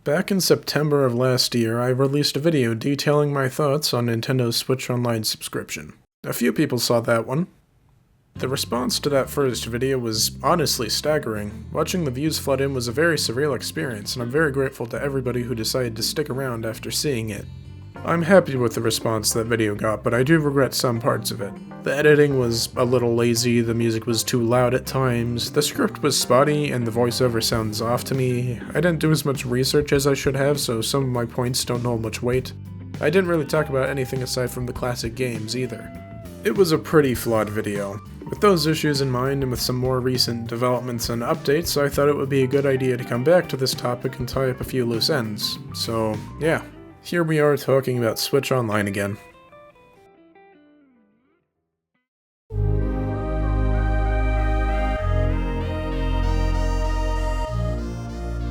Back in September of last year, I released a video detailing my thoughts on Nintendo's Switch Online subscription. A few people saw that one. The response to that first video was honestly staggering. Watching the views flood in was a very surreal experience, and I'm very grateful to everybody who decided to stick around after seeing it. I'm happy with the response that video got, but I do regret some parts of it. The editing was a little lazy, the music was too loud at times, the script was spotty, and the voiceover sounds off to me. I didn't do as much research as I should have, so some of my points don't hold much weight. I didn't really talk about anything aside from the classic games either. It was a pretty flawed video. With those issues in mind, and with some more recent developments and updates, I thought it would be a good idea to come back to this topic and tie up a few loose ends. So, yeah. Here we are talking about Switch Online again.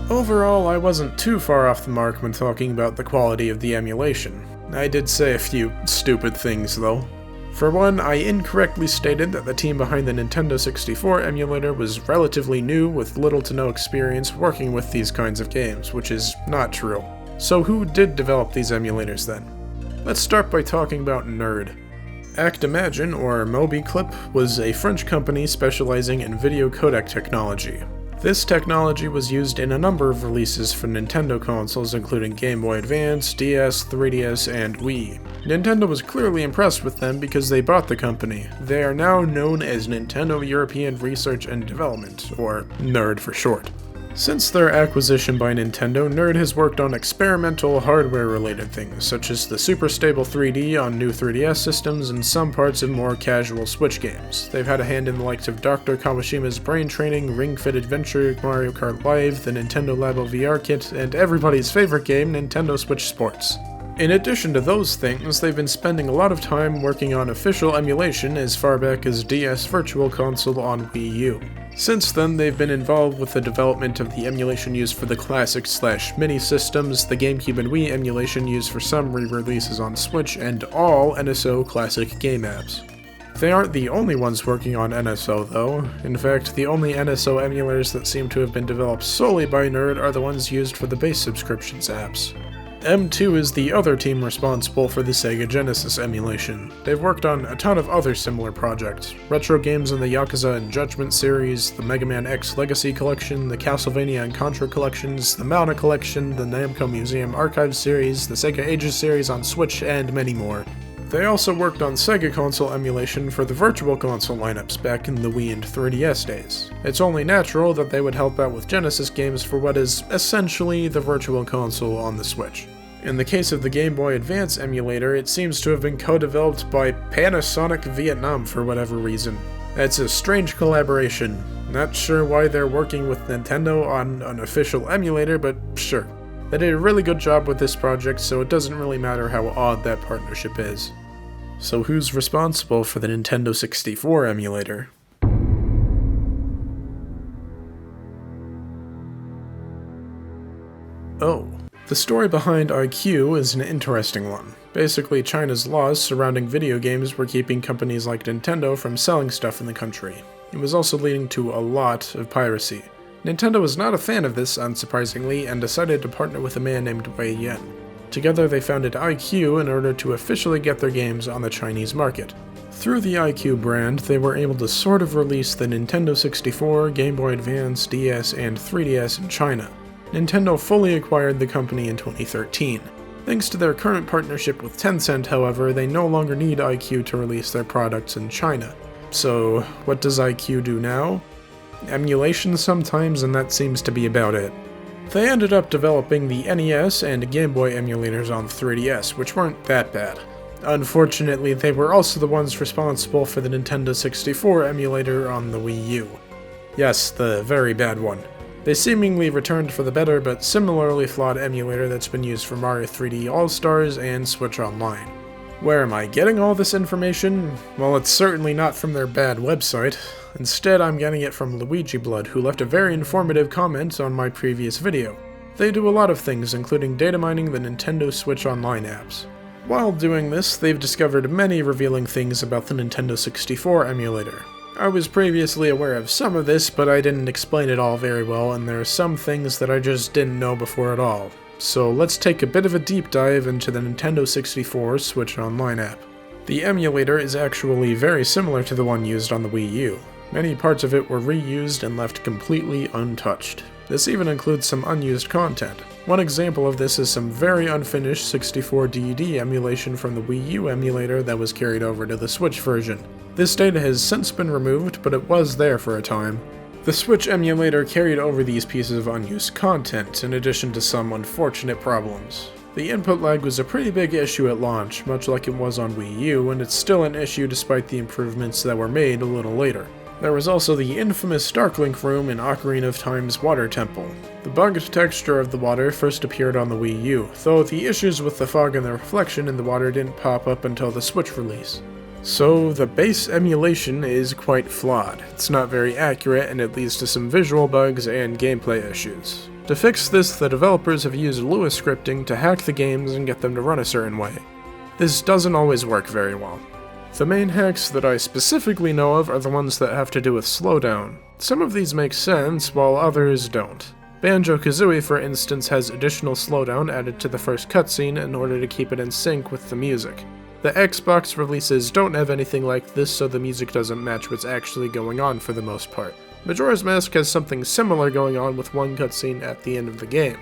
Overall, I wasn't too far off the mark when talking about the quality of the emulation. I did say a few stupid things, though. For one, I incorrectly stated that the team behind the Nintendo 64 emulator was relatively new with little to no experience working with these kinds of games, which is not true. So who did develop these emulators then? Let's start by talking about Nerd. Actimagine, or MobiClip, was a French company specializing in video codec technology. This technology was used in a number of releases for Nintendo consoles including Game Boy Advance, DS, 3DS, and Wii. Nintendo was clearly impressed with them because they bought the company. They are now known as Nintendo European Research and Development, or NERD for short. Since their acquisition by Nintendo, Nerd has worked on experimental hardware-related things, such as the Super Stable 3D on new 3DS systems and some parts of more casual Switch games. They've had a hand in the likes of Dr. Kamashima's Brain Training, Ring Fit Adventure, Mario Kart Live, the Nintendo Labo VR Kit, and everybody's favorite game, Nintendo Switch Sports. In addition to those things, they've been spending a lot of time working on official emulation as far back as DS Virtual Console on Wii U. Since then, they've been involved with the development of the emulation used for the classic/mini systems, the GameCube and Wii emulation used for some re-releases on Switch, and all NSO classic game apps. They aren't the only ones working on NSO though. In fact, the only NSO emulators that seem to have been developed solely by Nerd are the ones used for the base subscriptions apps. M2 is the other team responsible for the Sega Genesis emulation. They've worked on a ton of other similar projects. Retro games in the Yakuza and Judgment series, the Mega Man X Legacy Collection, the Castlevania and Contra collections, the Mana Collection, the Namco Museum Archive series, the Sega Ages series on Switch, and many more. They also worked on Sega console emulation for the Virtual Console lineups back in the Wii and 3DS days. It's only natural that they would help out with Genesis games for what is essentially the Virtual Console on the Switch. In the case of the Game Boy Advance emulator, it seems to have been co-developed by Panasonic Vietnam for whatever reason. It's a strange collaboration. Not sure why they're working with Nintendo on an official emulator, but sure. They did a really good job with this project, so it doesn't really matter how odd that partnership is. So who's responsible for the Nintendo 64 emulator? Oh. The story behind IQ is an interesting one. Basically, China's laws surrounding video games were keeping companies like Nintendo from selling stuff in the country. It was also leading to a lot of piracy. Nintendo was not a fan of this, unsurprisingly, and decided to partner with a man named Wei Yan. Together they founded IQ in order to officially get their games on the Chinese market. Through the IQ brand, they were able to sort of release the Nintendo 64, Game Boy Advance, DS, and 3DS in China. Nintendo fully acquired the company in 2013. Thanks to their current partnership with Tencent, however, they no longer need IQ to release their products in China. So, what does IQ do now? Emulation sometimes, and that seems to be about it. They ended up developing the NES and Game Boy emulators on 3DS, which weren't that bad. Unfortunately, they were also the ones responsible for the Nintendo 64 emulator on the Wii U. Yes, the very bad one. They seemingly returned for the better but similarly flawed emulator that's been used for Mario 3D All-Stars and Switch Online. Where am I getting all this information? Well, it's certainly not from their bad website. Instead, I'm getting it from Luigi Blood, who left a very informative comment on my previous video. They do a lot of things, including data mining the Nintendo Switch Online apps. While doing this, they've discovered many revealing things about the Nintendo 64 emulator. I was previously aware of some of this, but I didn't explain it all very well, and there are some things that I just didn't know before at all. So let's take a bit of a deep dive into the Nintendo 64 Switch Online app. The emulator is actually very similar to the one used on the Wii U. Many parts of it were reused and left completely untouched. This even includes some unused content. One example of this is some very unfinished 64DD emulation from the Wii U emulator that was carried over to the Switch version. This data has since been removed, but it was there for a time. The Switch emulator carried over these pieces of unused content, in addition to some unfortunate problems. The input lag was a pretty big issue at launch, much like it was on Wii U, and it's still an issue despite the improvements that were made a little later. There was also the infamous Darklink room in Ocarina of Time's Water Temple. The bugged texture of the water first appeared on the Wii U, though the issues with the fog and the reflection in the water didn't pop up until the Switch release. So the base emulation is quite flawed. It's not very accurate, and it leads to some visual bugs and gameplay issues. To fix this, the developers have used Lua scripting to hack the games and get them to run a certain way. This doesn't always work very well. The main hacks that I specifically know of are the ones that have to do with slowdown. Some of these make sense, while others don't. Banjo-Kazooie, for instance, has additional slowdown added to the first cutscene in order to keep it in sync with the music. The Xbox releases don't have anything like this, so the music doesn't match what's actually going on for the most part. Majora's Mask has something similar going on with one cutscene at the end of the game.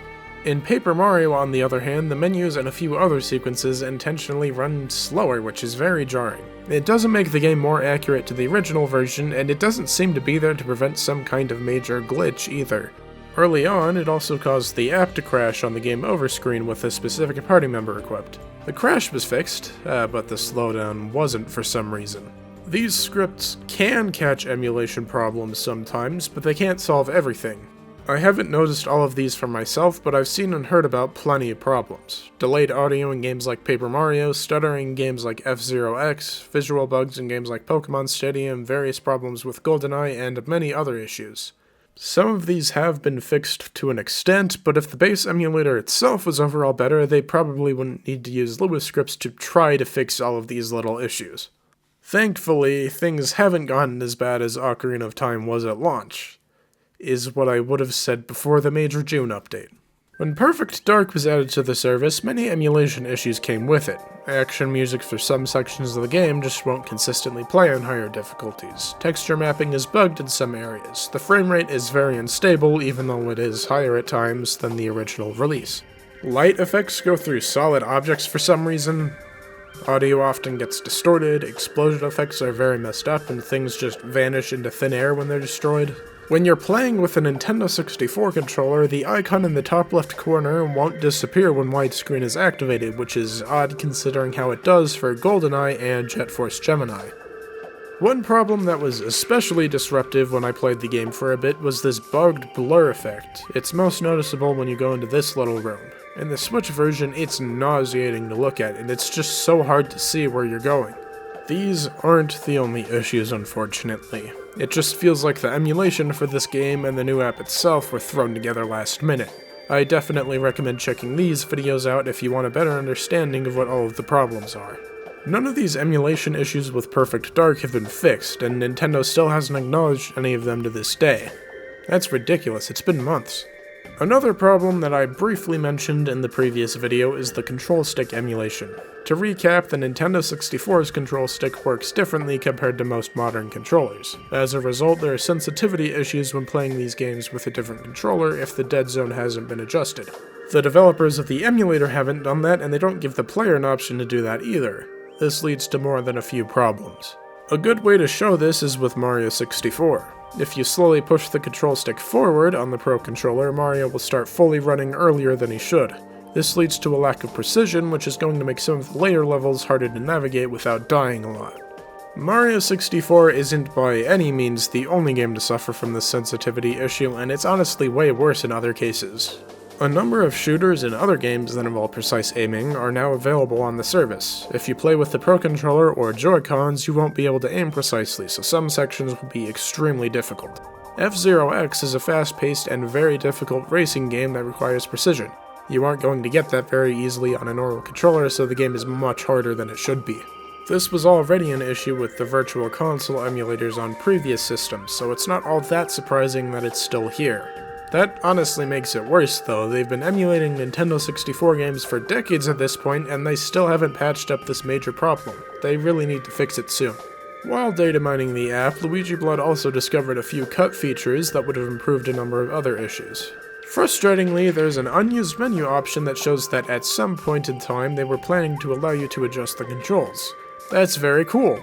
In Paper Mario, on the other hand, the menus and a few other sequences intentionally run slower, which is very jarring. It doesn't make the game more accurate to the original version, and it doesn't seem to be there to prevent some kind of major glitch either. Early on, it also caused the app to crash on the game over screen with a specific party member equipped. The crash was fixed, but the slowdown wasn't for some reason. These scripts can catch emulation problems sometimes, but they can't solve everything. I haven't noticed all of these for myself, but I've seen and heard about plenty of problems. Delayed audio in games like Paper Mario, stuttering in games like F-Zero X, visual bugs in games like Pokemon Stadium, various problems with GoldenEye, and many other issues. Some of these have been fixed to an extent, but if the base emulator itself was overall better, they probably wouldn't need to use Lua scripts to try to fix all of these little issues. Thankfully, things haven't gotten as bad as Ocarina of Time was at launch, is what I would have said before the major June update. When Perfect Dark was added to the service, many emulation issues came with it. Action music for some sections of the game just won't consistently play on higher difficulties. Texture mapping is bugged in some areas. The frame rate is very unstable, even though it is higher at times than the original release. Light effects go through solid objects for some reason. Audio often gets distorted, explosion effects are very messed up, and things just vanish into thin air when they're destroyed. When you're playing with a Nintendo 64 controller, the icon in the top left corner won't disappear when widescreen is activated, which is odd considering how it does for GoldenEye and Jet Force Gemini. One problem that was especially disruptive when I played the game for a bit was this bugged blur effect. It's most noticeable when you go into this little room. In the Switch version, it's nauseating to look at, and it's just so hard to see where you're going. These aren't the only issues, unfortunately. It just feels like the emulation for this game and the new app itself were thrown together last minute. I definitely recommend checking these videos out if you want a better understanding of what all of the problems are. None of these emulation issues with Perfect Dark have been fixed, and Nintendo still hasn't acknowledged any of them to this day. That's ridiculous, it's been months. Another problem that I briefly mentioned in the previous video is the control stick emulation. To recap, the Nintendo 64's control stick works differently compared to most modern controllers. As a result, there are sensitivity issues when playing these games with a different controller if the dead zone hasn't been adjusted. The developers of the emulator haven't done that, and they don't give the player an option to do that either. This leads to more than a few problems. A good way to show this is with Mario 64. If you slowly push the control stick forward on the Pro Controller, Mario will start fully running earlier than he should. This leads to a lack of precision, which is going to make some of the later levels harder to navigate without dying a lot. Mario 64 isn't by any means the only game to suffer from this sensitivity issue, and it's honestly way worse in other cases. A number of shooters and other games that involve precise aiming are now available on the service. If you play with the Pro Controller or Joy-Cons, you won't be able to aim precisely, so some sections will be extremely difficult. F-Zero X is a fast-paced and very difficult racing game that requires precision. You aren't going to get that very easily on a normal controller, so the game is much harder than it should be. This was already an issue with the Virtual Console emulators on previous systems, so it's not all that surprising that it's still here. That honestly makes it worse though. They've been emulating Nintendo 64 games for decades at this point, and they still haven't patched up this major problem. They really need to fix it soon. While data mining the app, Luigi Blood also discovered a few cut features that would have improved a number of other issues. Frustratingly, there's an unused menu option that shows that at some point in time they were planning to allow you to adjust the controls. That's very cool.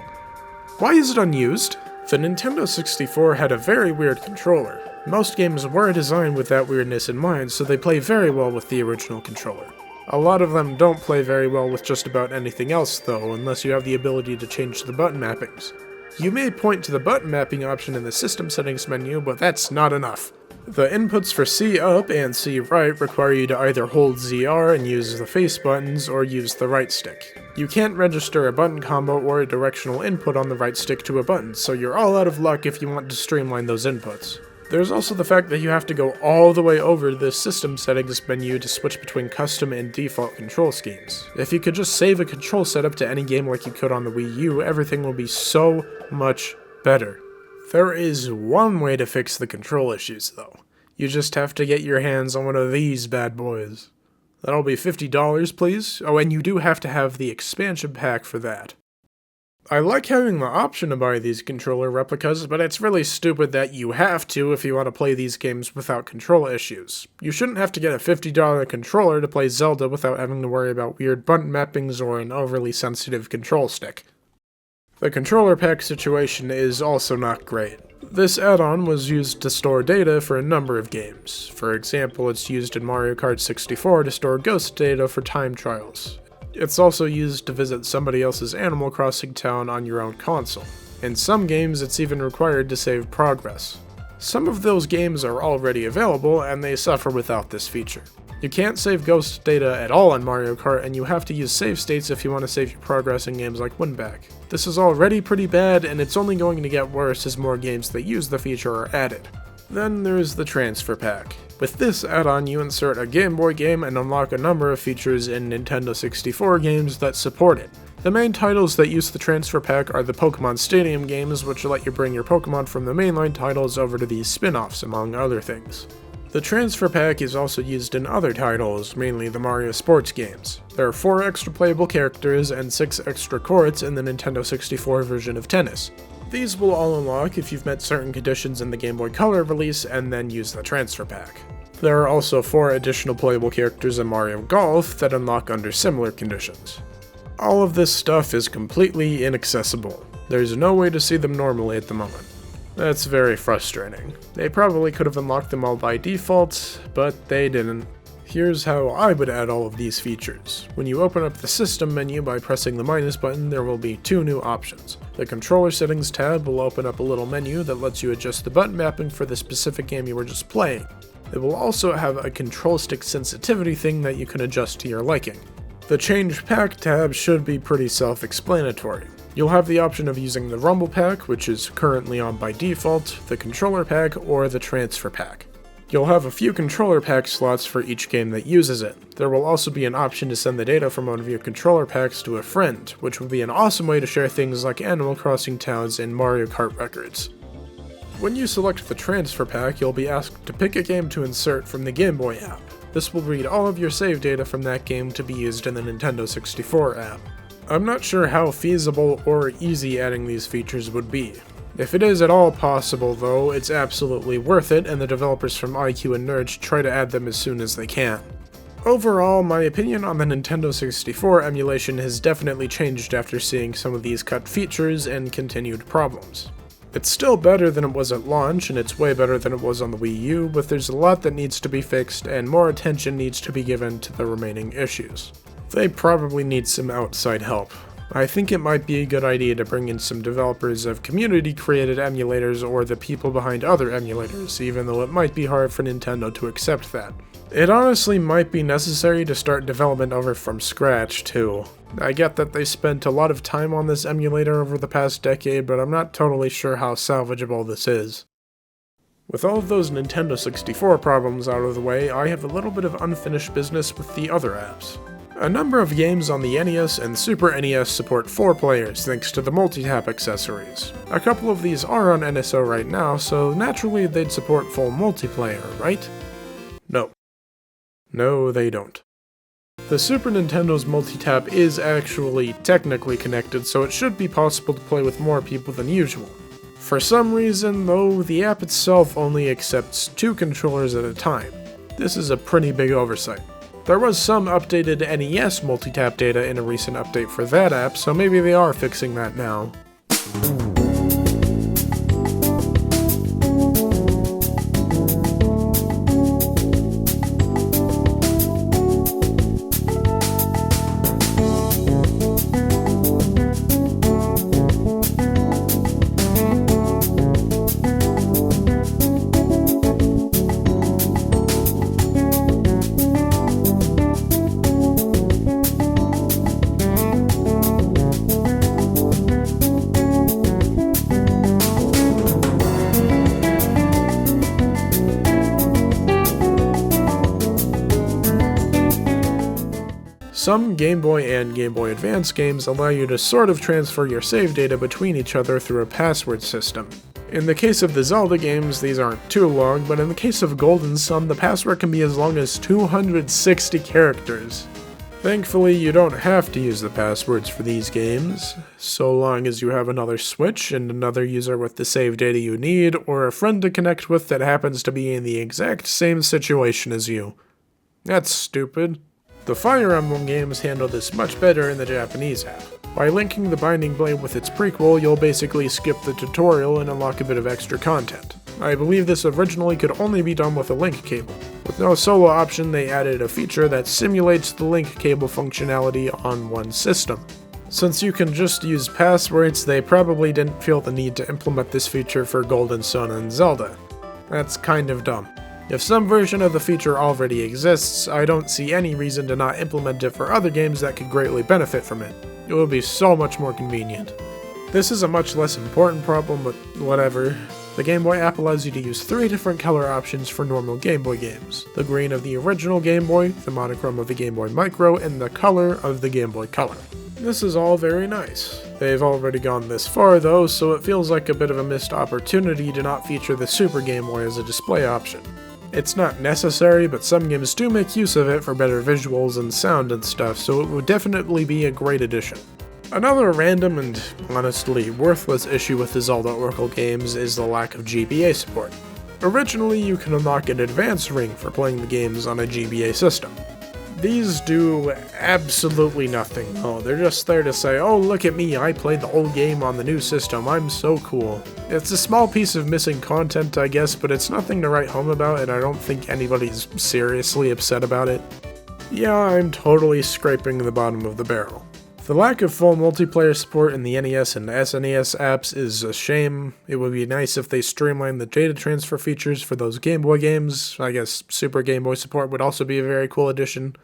Why is it unused? The Nintendo 64 had a very weird controller. Most games were designed with that weirdness in mind, so they play very well with the original controller. A lot of them don't play very well with just about anything else though, unless you have the ability to change the button mappings. You may point to the button mapping option in the system settings menu, but that's not enough. The inputs for C up and C right require you to either hold ZR and use the face buttons, or use the right stick. You can't register a button combo or a directional input on the right stick to a button, so you're all out of luck if you want to streamline those inputs. There's also the fact that you have to go all the way over the system settings menu to switch between custom and default control schemes. If you could just save a control setup to any game like you could on the Wii U, everything will be so much better. There is one way to fix the control issues though. You just have to get your hands on one of these bad boys. That'll be $50, please. Oh, and you do have to have the expansion pack for that. I like having the option to buy these controller replicas, but it's really stupid that you have to if you want to play these games without control issues. You shouldn't have to get a $50 controller to play Zelda without having to worry about weird button mappings or an overly sensitive control stick. The controller pack situation is also not great. This add-on was used to store data for a number of games. For example, it's used in Mario Kart 64 to store ghost data for time trials. It's also used to visit somebody else's Animal Crossing town on your own console. In some games, it's even required to save progress. Some of those games are already available, and they suffer without this feature. You can't save ghost data at all in Mario Kart, and you have to use save states if you want to save your progress in games like Winback. This is already pretty bad, and it's only going to get worse as more games that use the feature are added. Then there's the transfer pack. With this add-on, you insert a Game Boy game and unlock a number of features in Nintendo 64 games that support it. The main titles that use the transfer pack are the Pokemon Stadium games, which let you bring your Pokemon from the mainline titles over to these spin-offs, among other things. The transfer pack is also used in other titles, mainly the Mario Sports games. There are 4 extra playable characters and 6 extra courts in the Nintendo 64 version of tennis. These will all unlock if you've met certain conditions in the Game Boy Color release and then use the transfer pack. There are also 4 additional playable characters in Mario Golf that unlock under similar conditions. All of this stuff is completely inaccessible. There's no way to see them normally at the moment. That's very frustrating. They probably could have unlocked them all by default, but they didn't. Here's how I would add all of these features. When you open up the system menu by pressing the minus button, there will be 2 new options. The controller settings tab will open up a little menu that lets you adjust the button mapping for the specific game you were just playing. It will also have a control stick sensitivity thing that you can adjust to your liking. The change pack tab should be pretty self-explanatory. You'll have the option of using the Rumble pack, which is currently on by default, the controller pack, or the transfer pack. You'll have a few controller pack slots for each game that uses it. There will also be an option to send the data from one of your controller packs to a friend, which would be an awesome way to share things like Animal Crossing towns and Mario Kart records. When you select the transfer pack, you'll be asked to pick a game to insert from the Game Boy app. This will read all of your save data from that game to be used in the Nintendo 64 app. I'm not sure how feasible or easy adding these features would be. If it is at all possible though, it's absolutely worth it, and the developers from IQ and Nerd try to add them as soon as they can. Overall, my opinion on the Nintendo 64 emulation has definitely changed after seeing some of these cut features and continued problems. It's still better than it was at launch, and it's way better than it was on the Wii U, but there's a lot that needs to be fixed, and more attention needs to be given to the remaining issues. They probably need some outside help. I think it might be a good idea to bring in some developers of community-created emulators or the people behind other emulators, even though it might be hard for Nintendo to accept that. It honestly might be necessary to start development over from scratch, too. I get that they spent a lot of time on this emulator over the past decade, but I'm not totally sure how salvageable this is. With all of those Nintendo 64 problems out of the way, I have a little bit of unfinished business with the other apps. A number of games on the NES and Super NES support 4 players thanks to the multi-tap accessories. A couple of these are on NSO right now, so naturally they'd support full multiplayer, right? No. No, they don't. The Super Nintendo's multi-tap is actually technically connected, so it should be possible to play with more people than usual. For some reason, though, the app itself only accepts 2 controllers at a time. This is a pretty big oversight. There was some updated NES multi-tap data in a recent update for that app, so maybe they are fixing that now. Some Game Boy and Game Boy Advance games allow you to sort of transfer your save data between each other through a password system. In the case of the Zelda games, these aren't too long, but in the case of Golden Sun, the password can be as long as 260 characters. Thankfully, you don't have to use the passwords for these games, so long as you have another Switch and another user with the save data you need, or a friend to connect with that happens to be in the exact same situation as you. That's stupid. The Fire Emblem games handle this much better in the Japanese app. By linking the Binding Blade with its prequel, you'll basically skip the tutorial and unlock a bit of extra content. I believe this originally could only be done with a link cable. With no solo option, they added a feature that simulates the link cable functionality on one system. Since you can just use passwords, they probably didn't feel the need to implement this feature for Golden Sun and Zelda. That's kind of dumb. If some version of the feature already exists, I don't see any reason to not implement it for other games that could greatly benefit from it. It would be so much more convenient. This is a much less important problem, but whatever. The Game Boy app allows you to use 3 different color options for normal Game Boy games. The green of the original Game Boy, the monochrome of the Game Boy Micro, and the color of the Game Boy Color. This is all very nice. They've already gone this far though, so it feels like a bit of a missed opportunity to not feature the Super Game Boy as a display option. It's not necessary, but some games do make use of it for better visuals and sound and stuff, so it would definitely be a great addition. Another random and honestly worthless issue with the Zelda Oracle games is the lack of GBA support. Originally, you can unlock an advance ring for playing the games on a GBA system. These do absolutely nothing though. They're just there to say, oh look at me, I played the old game on the new system, I'm so cool. It's a small piece of missing content I guess, but it's nothing to write home about and I don't think anybody's seriously upset about it. Yeah, I'm totally scraping the bottom of the barrel. The lack of full multiplayer support in the NES and SNES apps is a shame. It would be nice if they streamlined the data transfer features for those Game Boy games. I guess Super Game Boy support would also be a very cool addition.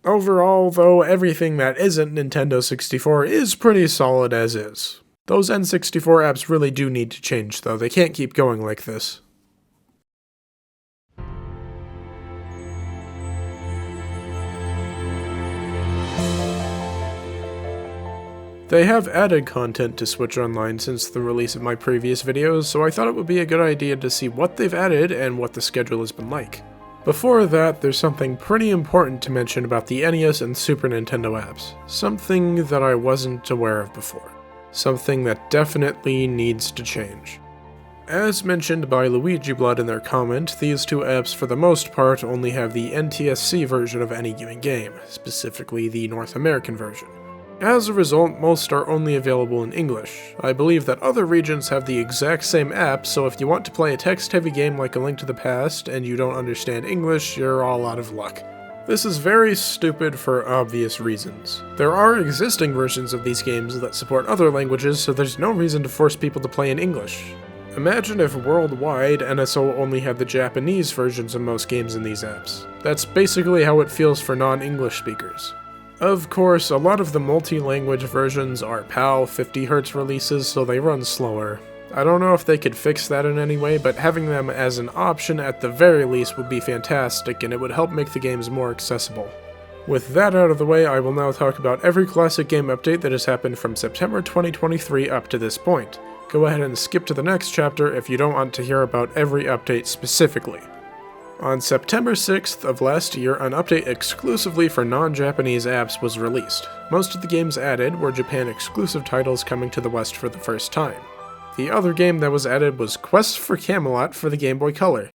Overall, though, everything that isn't Nintendo 64 is pretty solid as is. Those N64 apps really do need to change, though. They can't keep going like this. They have added content to Switch Online since the release of my previous videos, so I thought it would be a good idea to see what they've added and what the schedule has been like. Before that, there's something pretty important to mention about the NES and Super Nintendo apps. Something that I wasn't aware of before. Something that definitely needs to change. As mentioned by Luigi Blood in their comment, these two apps for the most part only have the NTSC version of any given game, specifically the North American version. As a result, most are only available in English. I believe that other regions have the exact same app, so if you want to play a text-heavy game like A Link to the Past and you don't understand English, you're all out of luck. This is very stupid for obvious reasons. There are existing versions of these games that support other languages, so there's no reason to force people to play in English. Imagine if worldwide, NSO only had the Japanese versions of most games in these apps. That's basically how it feels for non-English speakers. Of course, a lot of the multi-language versions are PAL 50Hz releases, so they run slower. I don't know if they could fix that in any way, but having them as an option at the very least would be fantastic, and it would help make the games more accessible. With that out of the way, I will now talk about every classic game update that has happened from September 2023 up to this point. Go ahead and skip to the next chapter if you don't want to hear about every update specifically. On September 6th of last year, an update exclusively for non-Japanese apps was released. Most of the games added were Japan-exclusive titles coming to the West for the first time. The other game that was added was Quest for Camelot for the Game Boy Color.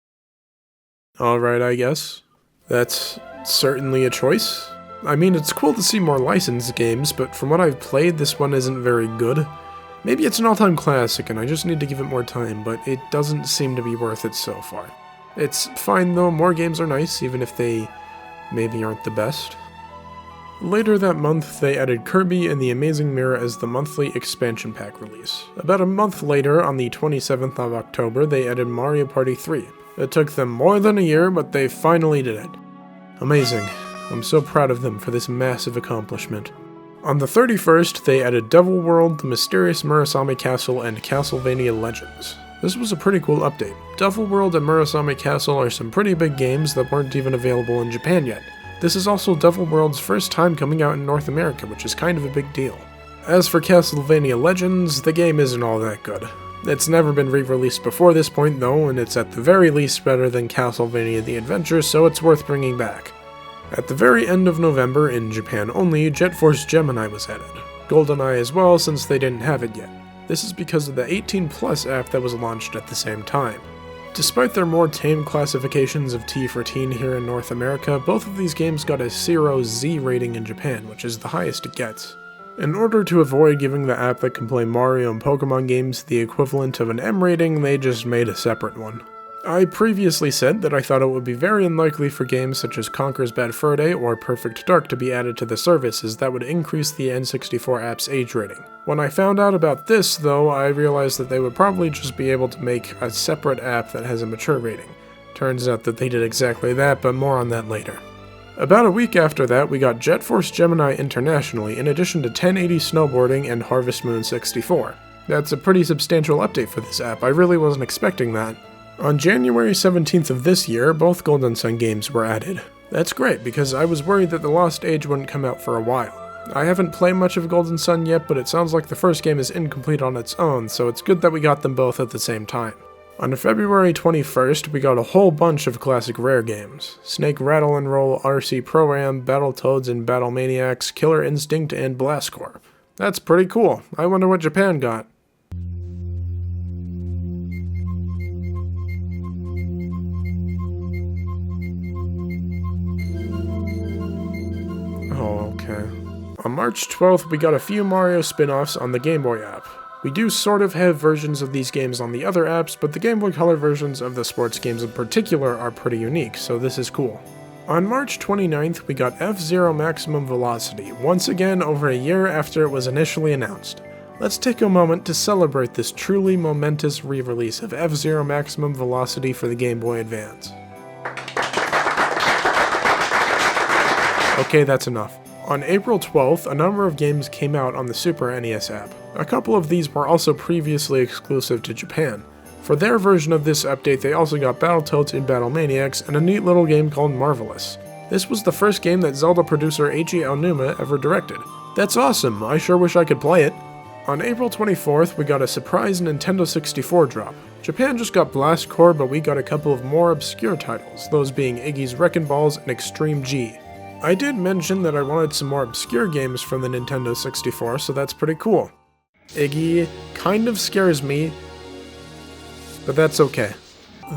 Alright, I guess. That's certainly a choice. I mean, it's cool to see more licensed games, but from what I've played, this one isn't very good. Maybe it's an all-time classic and I just need to give it more time, but it doesn't seem to be worth it so far. It's fine though, more games are nice, even if they maybe aren't the best. Later that month, they added Kirby and the Amazing Mirror as the monthly expansion pack release. About a month later, on the 27th of October, they added Mario Party 3. It took them more than a year, but they finally did it. Amazing. I'm so proud of them for this massive accomplishment. On the 31st, they added Devil World, The Mysterious Murasame Castle, and Castlevania Legends. This was a pretty cool update. Devil World and Murasame Castle are some pretty big games that weren't even available in Japan yet. This is also Devil World's first time coming out in North America, which is kind of a big deal. As for Castlevania Legends, the game isn't all that good. It's never been re-released before this point though, and it's at the very least better than Castlevania The Adventure, so it's worth bringing back. At the very end of November, in Japan only, Jet Force Gemini was added. GoldenEye as well, since they didn't have it yet. This is because of the 18+ app that was launched at the same time. Despite their more tame classifications of T for teen here in North America, both of these games got a 0Z rating in Japan, which is the highest it gets. In order to avoid giving the app that can play Mario and Pokemon games the equivalent of an M rating, they just made a separate one. I previously said that I thought it would be very unlikely for games such as Conker's Bad Fur Day or Perfect Dark to be added to the service, as that would increase the N64 app's age rating. When I found out about this, though, I realized that they would probably just be able to make a separate app that has a mature rating. Turns out that they did exactly that, but more on that later. About a week after that, we got Jet Force Gemini internationally, in addition to 1080 Snowboarding and Harvest Moon 64. That's a pretty substantial update for this app, I really wasn't expecting that. On January 17th of this year, both Golden Sun games were added. That's great, because I was worried that The Lost Age wouldn't come out for a while. I haven't played much of Golden Sun yet, but it sounds like the first game is incomplete on its own, so it's good that we got them both at the same time. On February 21st, we got a whole bunch of classic Rare games. Snake Rattle and Roll, RC Pro-Am, Battletoads and Battle Maniacs, Killer Instinct, and Blast Corps. That's pretty cool. I wonder what Japan got. On March 12th, we got a few Mario spin-offs on the Game Boy app. We do sort of have versions of these games on the other apps, but the Game Boy Color versions of the sports games in particular are pretty unique, so this is cool. On March 29th, we got F-Zero Maximum Velocity, once again over a year after it was initially announced. Let's take a moment to celebrate this truly momentous re-release of F-Zero Maximum Velocity for the Game Boy Advance. Okay, that's enough. On April 12th, a number of games came out on the Super NES app. A couple of these were also previously exclusive to Japan. For their version of this update, they also got Battletoads and Battle Maniacs, and a neat little game called Marvelous. This was the first game that Zelda producer Eiji Aonuma ever directed. That's awesome, I sure wish I could play it. On April 24th, we got a surprise Nintendo 64 drop. Japan just got Blast Corps, but we got a couple of more obscure titles, those being Iggy's Wreckin' Balls and Extreme G. I did mention that I wanted some more obscure games from the Nintendo 64, so that's pretty cool. Iggy kind of scares me, but that's okay.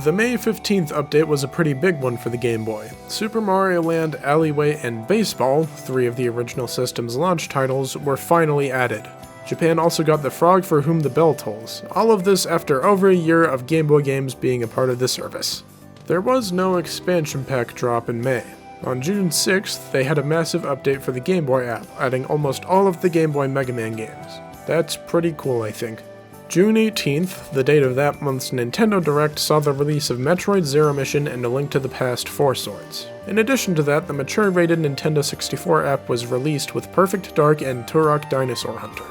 The May 15th update was a pretty big one for the Game Boy. Super Mario Land, Alleyway, and Baseball, 3 of the original system's launch titles, were finally added. Japan also got The Frog for Whom the Bell Tolls, all of this after over a year of Game Boy games being a part of the service. There was no expansion pack drop in May. On June 6th, they had a massive update for the Game Boy app, adding almost all of the Game Boy Mega Man games. That's pretty cool, I think. June 18th, the date of that month's Nintendo Direct, saw the release of Metroid Zero Mission and A Link to the Past 4 Swords. In addition to that, the mature-rated Nintendo 64 app was released with Perfect Dark and Turok Dinosaur Hunter.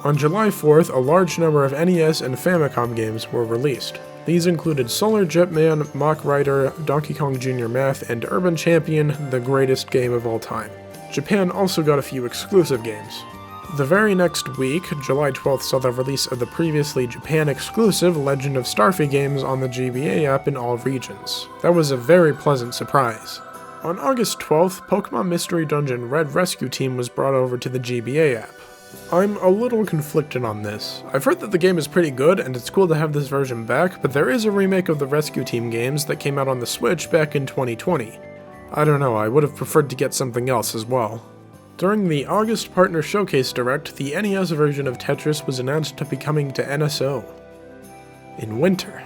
On July 4th, a large number of NES and Famicom games were released. These included Solar Jetman, Mach Rider, Donkey Kong Jr. Math, and Urban Champion, the greatest game of all time. Japan also got a few exclusive games. The very next week, July 12th, saw the release of the previously Japan-exclusive Legend of Starfy games on the GBA app in all regions. That was a very pleasant surprise. On August 12th, Pokemon Mystery Dungeon Red Rescue Team was brought over to the GBA app. I'm a little conflicted on this. I've heard that the game is pretty good, and it's cool to have this version back, but there is a remake of the Rescue Team games that came out on the Switch back in 2020. I don't know, I would have preferred to get something else as well. During the August Partner Showcase Direct, the NES version of Tetris was announced to be coming to NSO. In winter.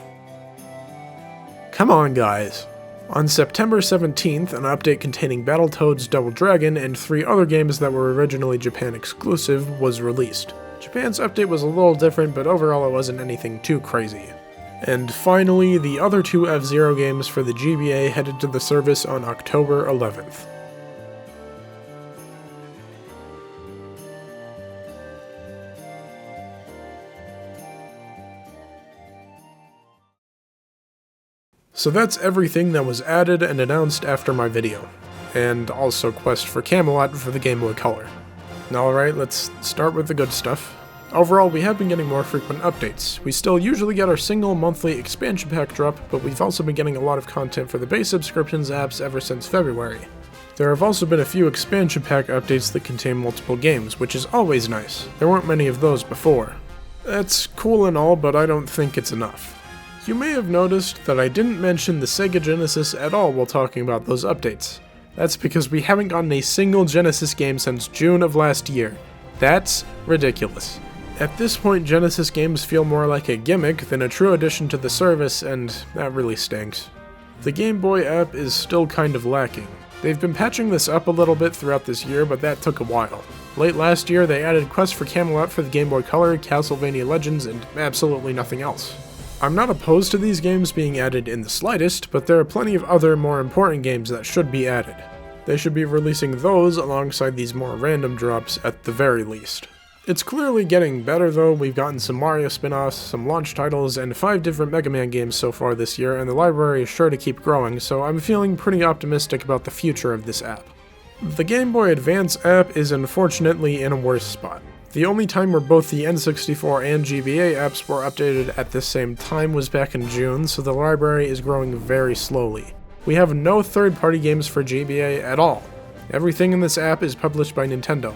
Come on, guys. On September 17th, an update containing Battletoads Double Dragon and 3 other games that were originally Japan exclusive was released. Japan's update was a little different, but overall it wasn't anything too crazy. And finally, the other 2 F-Zero games for the GBA headed to the service on October 11th. So that's everything that was added and announced after my video, and also Quest for Camelot for the Game Boy Color. Now alright, let's start with the good stuff. Overall, we have been getting more frequent updates. We still usually get our single monthly expansion pack drop, but we've also been getting a lot of content for the base subscriptions apps ever since February. There have also been a few expansion pack updates that contain multiple games, which is always nice. There weren't many of those before. That's cool and all, but I don't think it's enough. You may have noticed that I didn't mention the Sega Genesis at all while talking about those updates. That's because we haven't gotten a single Genesis game since June of last year. That's ridiculous. At this point, Genesis games feel more like a gimmick than a true addition to the service, and that really stinks. The Game Boy app is still kind of lacking. They've been patching this up a little bit throughout this year, but that took a while. Late last year, they added Quest for Camelot for the Game Boy Color, Castlevania Legends, and absolutely nothing else. I'm not opposed to these games being added in the slightest, but there are plenty of other more important games that should be added. They should be releasing those alongside these more random drops at the very least. It's clearly getting better though. We've gotten some Mario spin-offs, some launch titles, and 5 different Mega Man games so far this year, and the library is sure to keep growing, so I'm feeling pretty optimistic about the future of this app. The Game Boy Advance app is unfortunately in a worse spot. The only time where both the N64 and GBA apps were updated at the same time was back in June, so the library is growing very slowly. We have no third-party games for GBA at all. Everything in this app is published by Nintendo.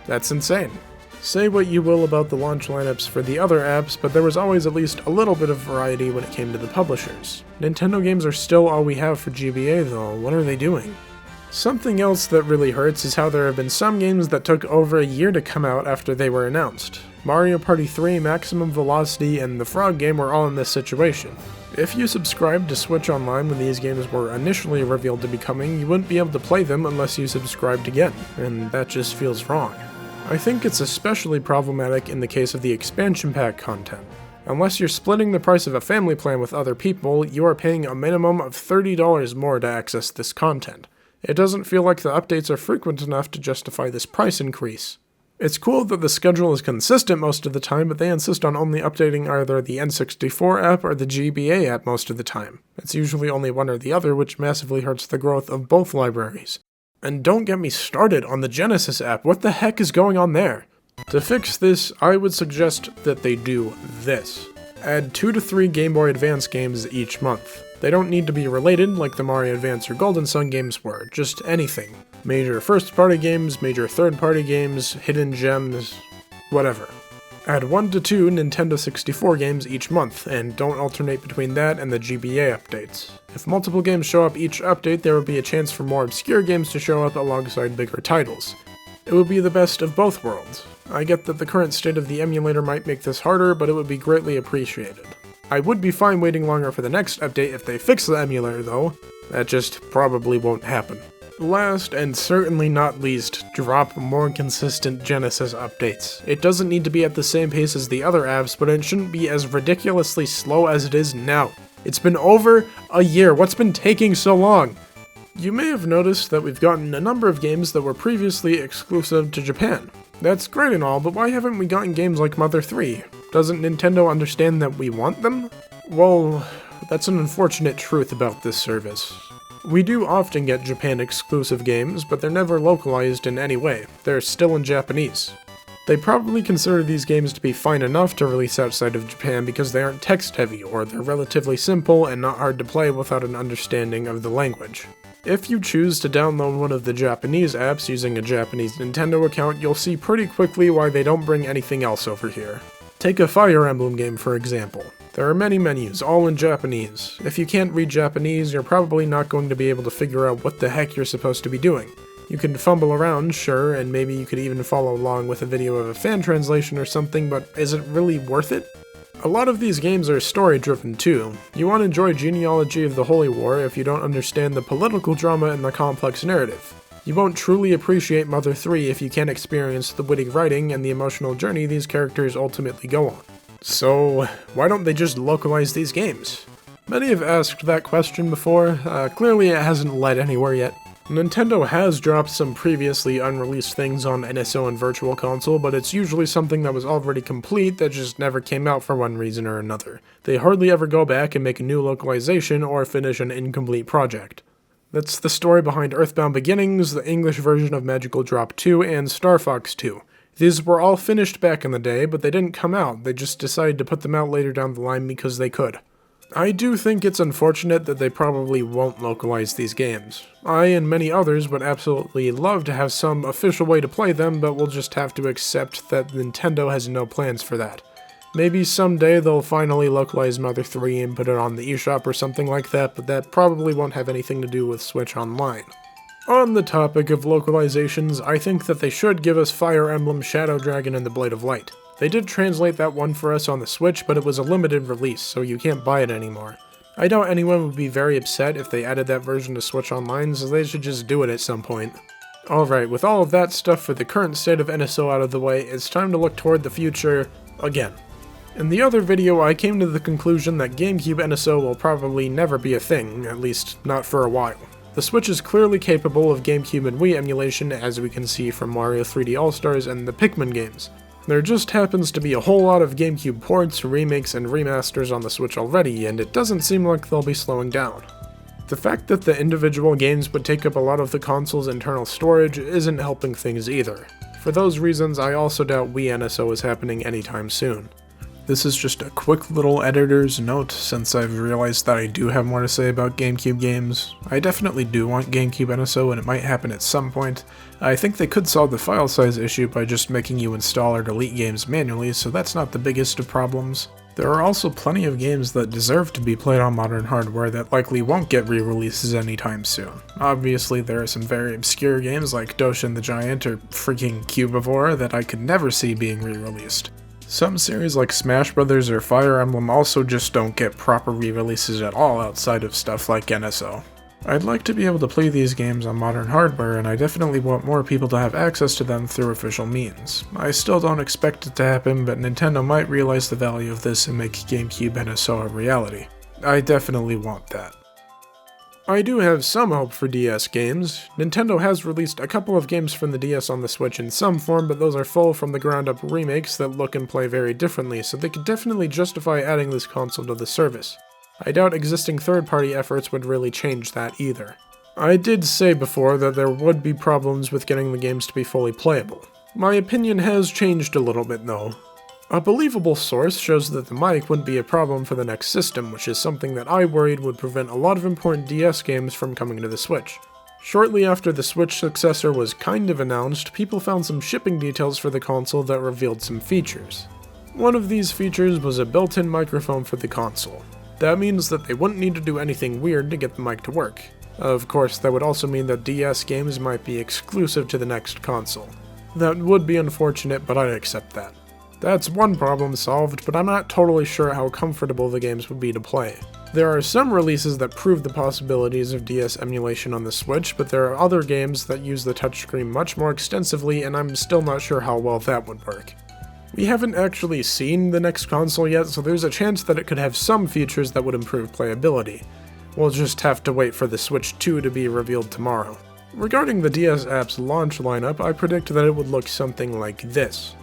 That's insane. Say what you will about the launch lineups for the other apps, but there was always at least a little bit of variety when it came to the publishers. Nintendo games are still all we have for GBA though. What are they doing? Something else that really hurts is how there have been some games that took over a year to come out after they were announced. Mario Party 3, Maximum Velocity, and the Frog game were all in this situation. If you subscribed to Switch Online when these games were initially revealed to be coming, you wouldn't be able to play them unless you subscribed again, and that just feels wrong. I think it's especially problematic in the case of the expansion pack content. Unless you're splitting the price of a family plan with other people, you are paying a minimum of $30 more to access this content. It doesn't feel like the updates are frequent enough to justify this price increase. It's cool that the schedule is consistent most of the time, but they insist on only updating either the N64 app or the GBA app most of the time. It's usually only one or the other, which massively hurts the growth of both libraries. And don't get me started on the Genesis app, what the heck is going on there? To fix this, I would suggest that they do this. Add 2 to 3 Game Boy Advance games each month. They don't need to be related like the Mario Advance or Golden Sun games were, just anything. Major first-party games, major third-party games, hidden gems, whatever. Add 1 to 2 Nintendo 64 games each month, and don't alternate between that and the GBA updates. If multiple games show up each update, there will be a chance for more obscure games to show up alongside bigger titles. It would be the best of both worlds. I get that the current state of the emulator might make this harder, but it would be greatly appreciated. I would be fine waiting longer for the next update if they fix the emulator though. That just probably won't happen. Last, and certainly not least, drop more consistent Genesis updates. It doesn't need to be at the same pace as the other apps, but it shouldn't be as ridiculously slow as it is now. It's been over a year. What's been taking so long? You may have noticed that we've gotten a number of games that were previously exclusive to Japan. That's great and all, but why haven't we gotten games like Mother 3? Doesn't Nintendo understand that we want them? Well, that's an unfortunate truth about this service. We do often get Japan-exclusive games, but they're never localized in any way. They're still in Japanese. They probably consider these games to be fine enough to release outside of Japan because they aren't text-heavy, or they're relatively simple and not hard to play without an understanding of the language. If you choose to download one of the Japanese apps using a Japanese Nintendo account, you'll see pretty quickly why they don't bring anything else over here. Take a Fire Emblem game for example. There are many menus, all in Japanese. If you can't read Japanese, you're probably not going to be able to figure out what the heck you're supposed to be doing. You can fumble around, sure, and maybe you could even follow along with a video of a fan translation or something, but is it really worth it? A lot of these games are story-driven too. You won't enjoy Genealogy of the Holy War if you don't understand the political drama and the complex narrative. You won't truly appreciate Mother 3 if you can't experience the witty writing and the emotional journey these characters ultimately go on. So, why don't they just localize these games? Many have asked that question before. Clearly it hasn't led anywhere yet. Nintendo has dropped some previously unreleased things on NSO and Virtual Console, but it's usually something that was already complete that just never came out for one reason or another. They hardly ever go back and make a new localization or finish an incomplete project. That's the story behind Earthbound Beginnings, the English version of Magical Drop 2, and Star Fox 2. These were all finished back in the day, but they didn't come out. They just decided to put them out later down the line because they could. I do think it's unfortunate that they probably won't localize these games. I and many others would absolutely love to have some official way to play them, but we'll just have to accept that Nintendo has no plans for that. Maybe someday they'll finally localize Mother 3 and put it on the eShop or something like that, but that probably won't have anything to do with Switch Online. On the topic of localizations, I think that they should give us Fire Emblem Shadow Dragon and the Blade of Light. They did translate that one for us on the Switch, but it was a limited release, so you can't buy it anymore. I doubt anyone would be very upset if they added that version to Switch Online, so they should just do it at some point. Alright, with all of that stuff for the current state of NSO out of the way, it's time to look toward the future again. In the other video, I came to the conclusion that GameCube NSO will probably never be a thing, at least not for a while. The Switch is clearly capable of GameCube and Wii emulation, as we can see from Mario 3D All-Stars and the Pikmin games. There just happens to be a whole lot of GameCube ports, remakes, and remasters on the Switch already, and it doesn't seem like they'll be slowing down. The fact that the individual games would take up a lot of the console's internal storage isn't helping things either. For those reasons, I also doubt Wii NSO is happening anytime soon. This is just a quick little editor's note since I've realized that I do have more to say about GameCube games. I definitely do want GameCube NSO and it might happen at some point. I think they could solve the file size issue by just making you install or delete games manually, so that's not the biggest of problems. There are also plenty of games that deserve to be played on modern hardware that likely won't get re-releases anytime soon. Obviously there are some very obscure games like Doshin the Giant or freaking Cubivore that I could never see being re-released. Some series like Smash Bros. Or Fire Emblem also just don't get proper re-releases at all outside of stuff like NSO. I'd like to be able to play these games on modern hardware, and I definitely want more people to have access to them through official means. I still don't expect it to happen, but Nintendo might realize the value of this and make GameCube NSO a reality. I definitely want that. I do have some hope for DS games. Nintendo has released a couple of games from the DS on the Switch in some form, but those are full from the ground up remakes that look and play very differently, so they could definitely justify adding this console to the service. I doubt existing third-party efforts would really change that either. I did say before that there would be problems with getting the games to be fully playable. My opinion has changed a little bit though. A believable source shows that the mic wouldn't be a problem for the next system, which is something that I worried would prevent a lot of important DS games from coming to the Switch. Shortly after the Switch successor was kind of announced, people found some shipping details for the console that revealed some features. One of these features was a built-in microphone for the console. That means that they wouldn't need to do anything weird to get the mic to work. Of course, that would also mean that DS games might be exclusive to the next console. That would be unfortunate, but I'd accept that. That's one problem solved, but I'm not totally sure how comfortable the games would be to play. There are some releases that prove the possibilities of DS emulation on the Switch, but there are other games that use the touchscreen much more extensively, and I'm still not sure how well that would work. We haven't actually seen the next console yet, so there's a chance that it could have some features that would improve playability. We'll just have to wait for the Switch 2 to be revealed tomorrow. Regarding the DS app's launch lineup, I predict that it would look something like this.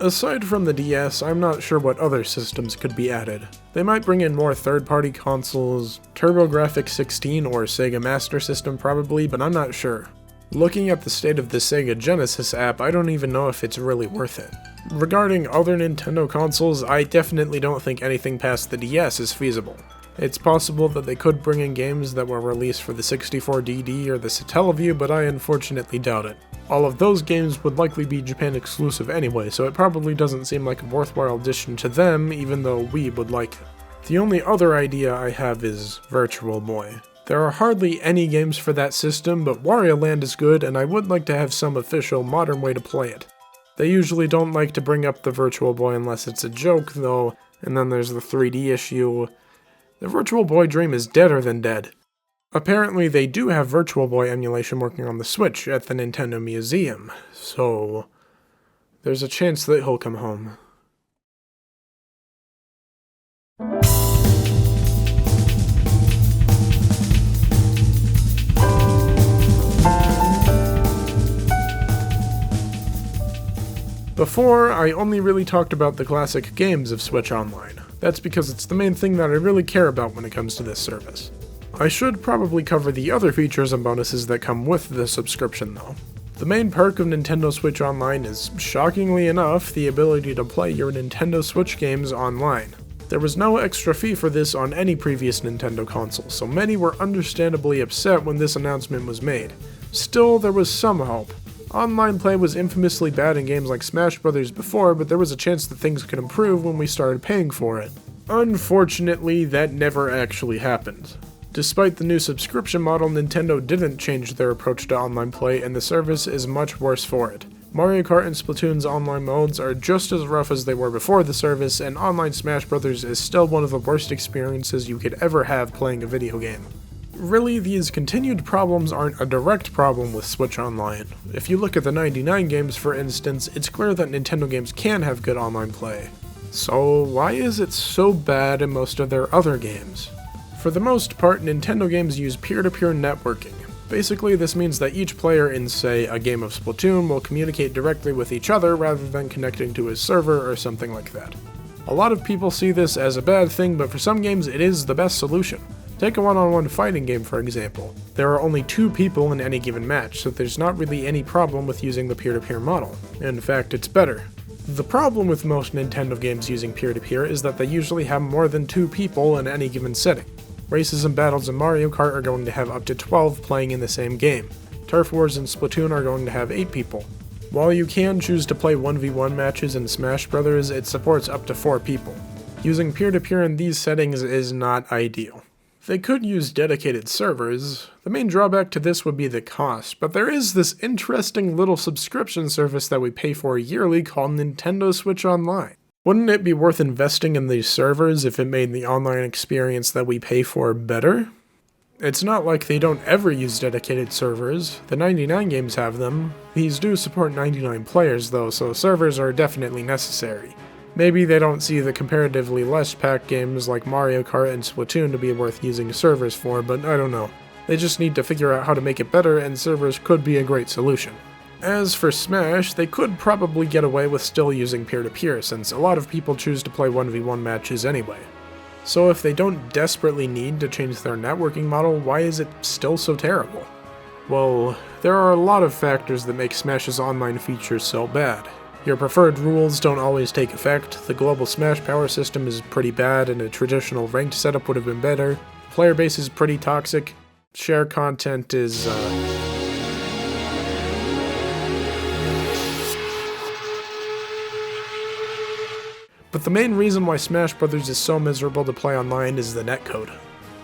Aside from the DS, I'm not sure what other systems could be added. They might bring in more third-party consoles, TurboGrafx-16 or Sega Master System probably, but I'm not sure. Looking at the state of the Sega Genesis app, I don't even know if it's really worth it. Regarding other Nintendo consoles, I definitely don't think anything past the DS is feasible. It's possible that they could bring in games that were released for the 64DD or the Satellaview, but I unfortunately doubt it. All of those games would likely be Japan exclusive anyway, so it probably doesn't seem like a worthwhile addition to them, even though we would like it. The only other idea I have is Virtual Boy. There are hardly any games for that system, but Wario Land is good, and I would like to have some official modern way to play it. They usually don't like to bring up the Virtual Boy unless it's a joke, though, and then there's the 3D issue. The Virtual Boy dream is deader than dead. Apparently they do have Virtual Boy emulation working on the Switch at the Nintendo Museum, so there's a chance that he'll come home. Before, I only really talked about the classic games of Switch Online. That's because it's the main thing that I really care about when it comes to this service. I should probably cover the other features and bonuses that come with the subscription though. The main perk of Nintendo Switch Online is, shockingly enough, the ability to play your Nintendo Switch games online. There was no extra fee for this on any previous Nintendo console, so many were understandably upset when this announcement was made. Still, there was some hope. Online play was infamously bad in games like Smash Bros. Before, but there was a chance that things could improve when we started paying for it. Unfortunately, that never actually happened. Despite the new subscription model, Nintendo didn't change their approach to online play, and the service is much worse for it. Mario Kart and Splatoon's online modes are just as rough as they were before the service, and online Smash Bros. Is still one of the worst experiences you could ever have playing a video game. Really, these continued problems aren't a direct problem with Switch Online. If you look at the 99 games, for instance, it's clear that Nintendo games can have good online play. So why is it so bad in most of their other games? For the most part, Nintendo games use peer-to-peer networking. Basically, this means that each player in, say, a game of Splatoon will communicate directly with each other rather than connecting to a server or something like that. A lot of people see this as a bad thing, but for some games it is the best solution. Take a one-on-one fighting game, for example. There are only 2 people in any given match, so there's not really any problem with using the peer-to-peer model. In fact, it's better. The problem with most Nintendo games using peer-to-peer is that they usually have more than 2 people in any given setting. Races and battles in Mario Kart are going to have up to 12 playing in the same game. Turf Wars and Splatoon are going to have 8 people. While you can choose to play 1v1 matches in Smash Bros., it supports up to 4 people. Using peer-to-peer in these settings is not ideal. They could use dedicated servers. The main drawback to this would be the cost, but there is this interesting little subscription service that we pay for yearly called Nintendo Switch Online. Wouldn't it be worth investing in these servers if it made the online experience that we pay for better? It's not like they don't ever use dedicated servers. The 99 games have them. These do support 99 players though, so servers are definitely necessary. Maybe they don't see the comparatively less packed games like Mario Kart and Splatoon to be worth using servers for, but I don't know. They just need to figure out how to make it better, and servers could be a great solution. As for Smash, they could probably get away with still using peer-to-peer, since a lot of people choose to play 1v1 matches anyway. So if they don't desperately need to change their networking model, why is it still so terrible? Well, there are a lot of factors that make Smash's online features so bad. Your preferred rules don't always take effect, the global Smash power system is pretty bad and a traditional ranked setup would have been better, the player base is pretty toxic, share content is, But the main reason why Smash Bros. Is so miserable to play online is the netcode.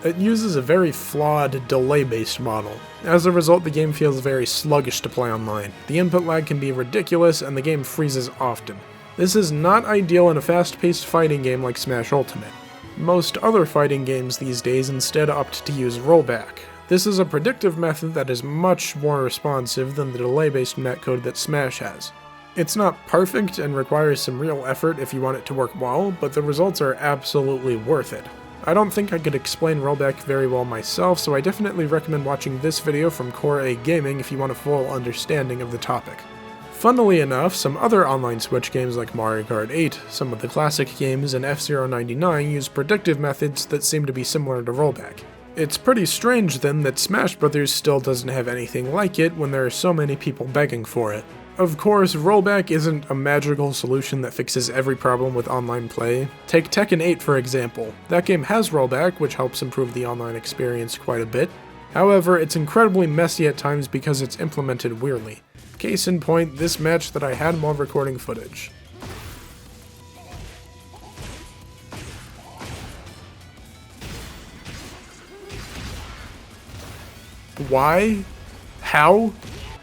It uses a very flawed, delay-based model. As a result, the game feels very sluggish to play online. The input lag can be ridiculous, and the game freezes often. This is not ideal in a fast-paced fighting game like Smash Ultimate. Most other fighting games these days instead opt to use rollback. This is a predictive method that is much more responsive than the delay-based netcode that Smash has. It's not perfect and requires some real effort if you want it to work well, but the results are absolutely worth it. I don't think I could explain rollback very well myself, so I definitely recommend watching this video from Core A Gaming if you want a full understanding of the topic. Funnily enough, some other online Switch games like Mario Kart 8, some of the classic games, and F-Zero 99 use predictive methods that seem to be similar to rollback. It's pretty strange then that Smash Bros. Still doesn't have anything like it when there are so many people begging for it. Of course, rollback isn't a magical solution that fixes every problem with online play. Take Tekken 8 for example. That game has rollback, which helps improve the online experience quite a bit. However, it's incredibly messy at times because it's implemented weirdly. Case in point, this match that I had while recording footage. Why? How?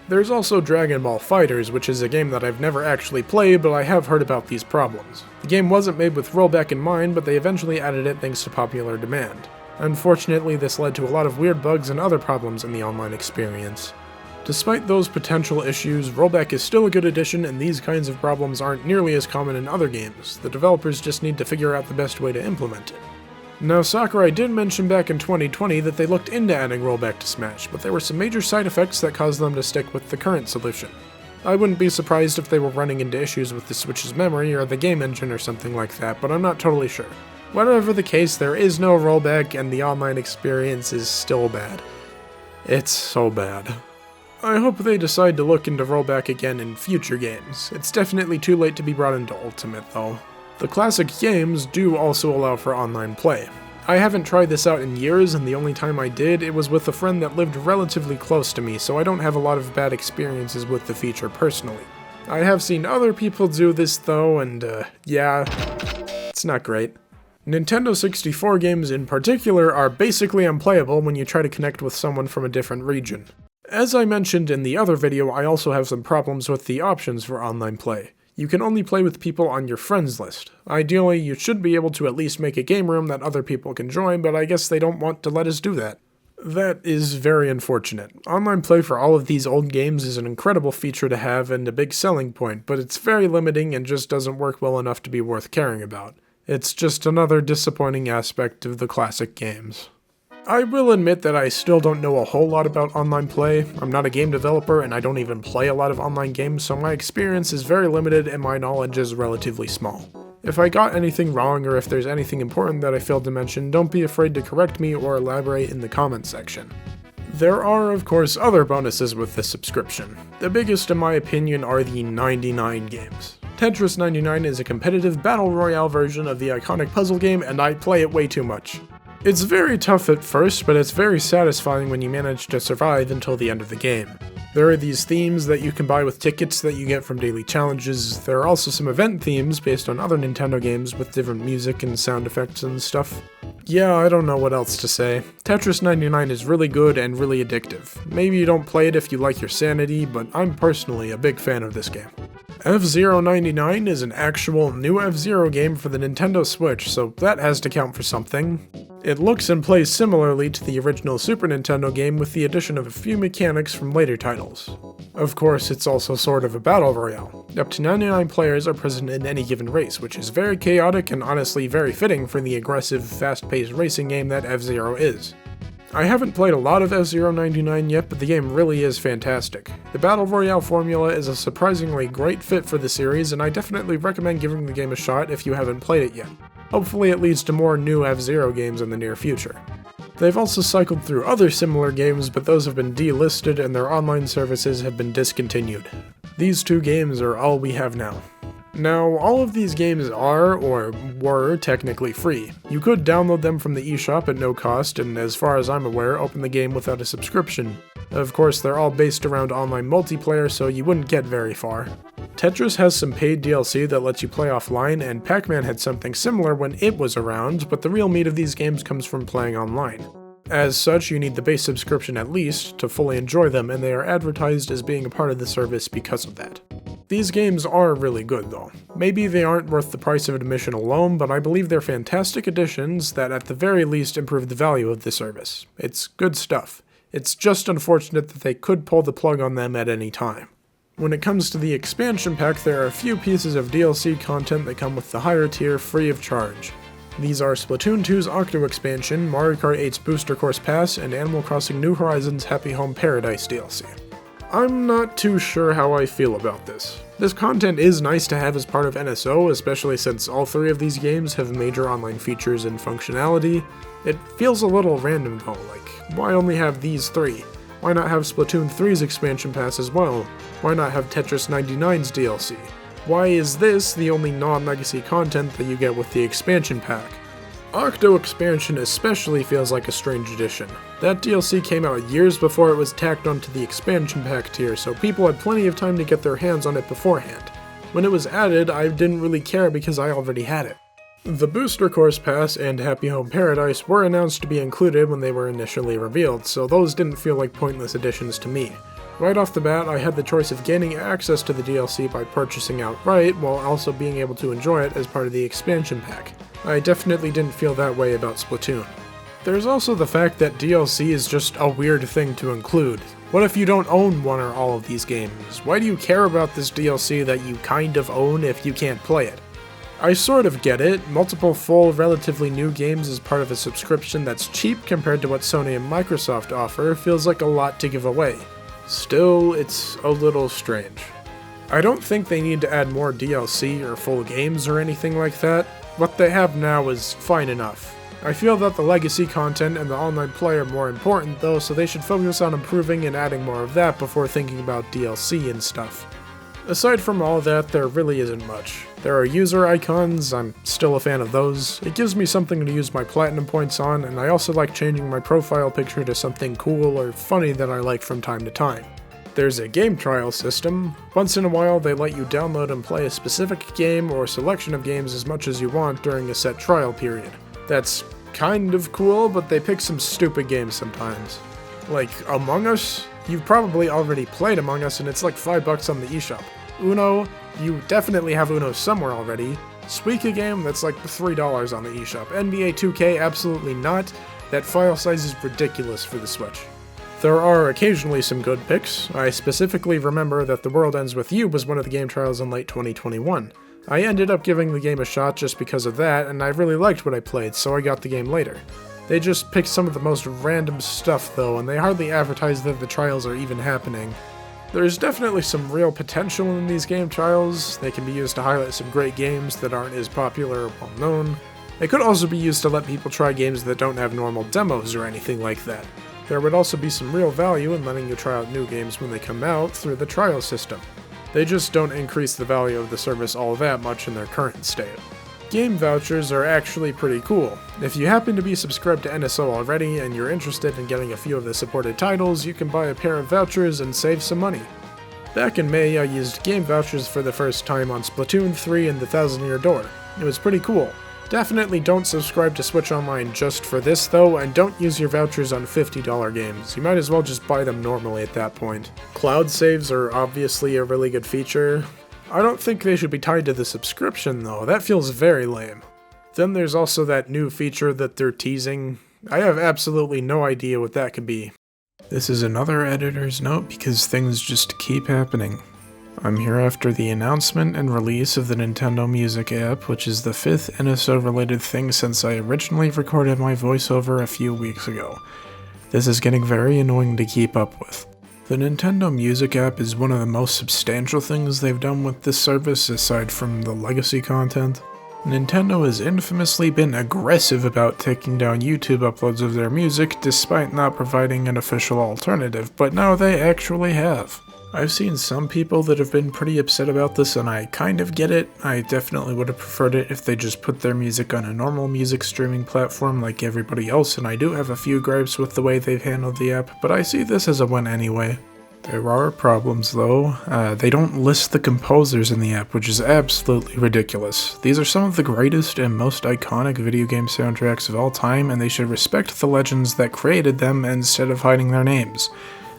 There's also Dragon Ball FighterZ, which is a game that I've never actually played, but I have heard about these problems. The game wasn't made with rollback in mind, but they eventually added it thanks to popular demand. Unfortunately, this led to a lot of weird bugs and other problems in the online experience. Despite those potential issues, rollback is still a good addition, and these kinds of problems aren't nearly as common in other games. The developers just need to figure out the best way to implement it. Now, Sakurai did mention back in 2020 that they looked into adding rollback to Smash, but there were some major side effects that caused them to stick with the current solution. I wouldn't be surprised if they were running into issues with the Switch's memory or the game engine or something like that, but I'm not totally sure. Whatever the case, there is no rollback, and the online experience is still bad. It's so bad. I hope they decide to look into rollback again in future games. It's definitely too late to be brought into Ultimate, though. The classic games do also allow for online play. I haven't tried this out in years, and the only time I did, it was with a friend that lived relatively close to me, so I don't have a lot of bad experiences with the feature personally. I have seen other people do this though, and yeah, it's not great. Nintendo 64 games in particular are basically unplayable when you try to connect with someone from a different region. As I mentioned in the other video, I also have some problems with the options for online play. You can only play with people on your friends list. Ideally, you should be able to at least make a game room that other people can join, but I guess they don't want to let us do that. That is very unfortunate. Online play for all of these old games is an incredible feature to have and a big selling point, but it's very limiting and just doesn't work well enough to be worth caring about. It's just another disappointing aspect of the classic games. I will admit that I still don't know a whole lot about online play. I'm not a game developer and I don't even play a lot of online games, so my experience is very limited and my knowledge is relatively small. If I got anything wrong or if there's anything important that I failed to mention, don't be afraid to correct me or elaborate in the comments section. There are, of course, other bonuses with this subscription. The biggest, in my opinion, are the 99 games. Tetris 99 is a competitive battle royale version of the iconic puzzle game, and I play it way too much. It's very tough at first, but it's very satisfying when you manage to survive until the end of the game. There are these themes that you can buy with tickets that you get from daily challenges. There are also some event themes based on other Nintendo games with different music and sound effects and stuff. Yeah, I don't know what else to say. Tetris 99 is really good and really addictive. Maybe you don't play it if you like your sanity, but I'm personally a big fan of this game. F-Zero 99 is an actual new F-Zero game for the Nintendo Switch, so that has to count for something. It looks and plays similarly to the original Super Nintendo game with the addition of a few mechanics from later titles. Of course, it's also sort of a battle royale. Up to 99 players are present in any given race, which is very chaotic and honestly very fitting for the aggressive, fast-paced racing game that F-Zero is. I haven't played a lot of F-Zero 99 yet, but the game really is fantastic. The Battle Royale formula is a surprisingly great fit for the series, and I definitely recommend giving the game a shot if you haven't played it yet. Hopefully it leads to more new F-Zero games in the near future. They've also cycled through other similar games, but those have been delisted and their online services have been discontinued. These two games are all we have now. Now, all of these games are, or were, technically free. You could download them from the eShop at no cost, and as far as I'm aware, open the game without a subscription. Of course, they're all based around online multiplayer, so you wouldn't get very far. Tetris has some paid DLC that lets you play offline, and Pac-Man had something similar when it was around, but the real meat of these games comes from playing online. As such, you need the base subscription at least to fully enjoy them, and they are advertised as being a part of the service because of that. These games are really good though. Maybe they aren't worth the price of admission alone, but I believe they're fantastic additions that at the very least improve the value of the service. It's good stuff. It's just unfortunate that they could pull the plug on them at any time. When it comes to the expansion pack, there are a few pieces of DLC content that come with the higher tier free of charge. These are Splatoon 2's Octo expansion, Mario Kart 8's Booster Course Pass, and Animal Crossing New Horizons Happy Home Paradise DLC. I'm not too sure how I feel about this. This content is nice to have as part of NSO, especially since all three of these games have major online features and functionality. It feels a little random though, like, why only have these three? Why not have Splatoon 3's expansion pass as well? Why not have Tetris 99's DLC? Why is this the only non-legacy content that you get with the expansion pack? Octo Expansion especially feels like a strange addition. That DLC came out years before it was tacked onto the expansion pack tier, so people had plenty of time to get their hands on it beforehand. When it was added, I didn't really care because I already had it. The Booster Course Pass and Happy Home Paradise were announced to be included when they were initially revealed, so those didn't feel like pointless additions to me. Right off the bat, I had the choice of gaining access to the DLC by purchasing outright, while also being able to enjoy it as part of the expansion pack. I definitely didn't feel that way about Splatoon. There's also the fact that DLC is just a weird thing to include. What if you don't own one or all of these games? Why do you care about this DLC that you kind of own if you can't play it? I sort of get it. Multiple full, relatively new games as part of a subscription that's cheap compared to what Sony and Microsoft offer feels like a lot to give away. Still, it's a little strange. I don't think they need to add more DLC or full games or anything like that. What they have now is fine enough. I feel that the legacy content and the online play are more important though, so they should focus on improving and adding more of that before thinking about DLC and stuff. Aside from all that, there really isn't much. There are user icons, I'm still a fan of those. It gives me something to use my platinum points on, and I also like changing my profile picture to something cool or funny that I like from time to time. There's a game trial system. Once in a while, they let you download and play a specific game or selection of games as much as you want during a set trial period. That's kind of cool, but they pick some stupid games sometimes. Like Among Us? You've probably already played Among Us and it's like $5 on the eShop. Uno? You definitely have Uno somewhere already. Suika game? That's like $3 on the eShop. NBA 2K? Absolutely not. That file size is ridiculous for the Switch. There are occasionally some good picks. I specifically remember that The World Ends With You was one of the game trials in late 2021. I ended up giving the game a shot just because of that, and I really liked what I played, so I got the game later. They just picked some of the most random stuff though, and they hardly advertise that the trials are even happening. There's definitely some real potential in these game trials. They can be used to highlight some great games that aren't as popular or well known. They could also be used to let people try games that don't have normal demos or anything like that. There would also be some real value in letting you try out new games when they come out through the trial system. They just don't increase the value of the service all that much in their current state. Game vouchers are actually pretty cool. If you happen to be subscribed to NSO already and you're interested in getting a few of the supported titles, you can buy a pair of vouchers and save some money. Back in May, I used game vouchers for the first time on Splatoon 3 and the Thousand Year Door. It was pretty cool. Definitely don't subscribe to Switch Online just for this though, and don't use your vouchers on $50 games. You might as well just buy them normally at that point. Cloud saves are obviously a really good feature. I don't think they should be tied to the subscription though, that feels very lame. Then there's also that new feature that they're teasing. I have absolutely no idea what that could be. This is another editor's note because things just keep happening. I'm here after the announcement and release of the Nintendo Music app, which is the 5th NSO-related thing since I originally recorded my voiceover a few weeks ago. This is getting very annoying to keep up with. The Nintendo Music app is one of the most substantial things they've done with this service aside from the legacy content. Nintendo has infamously been aggressive about taking down YouTube uploads of their music despite not providing an official alternative, but now they actually have. I've seen some people that have been pretty upset about this, and I kind of get it. I definitely would have preferred it if they just put their music on a normal music streaming platform like everybody else, and I do have a few gripes with the way they've handled the app, but I see this as a win anyway. There are problems though. They don't list the composers in the app, which is absolutely ridiculous. These are some of the greatest and most iconic video game soundtracks of all time, and they should respect the legends that created them instead of hiding their names.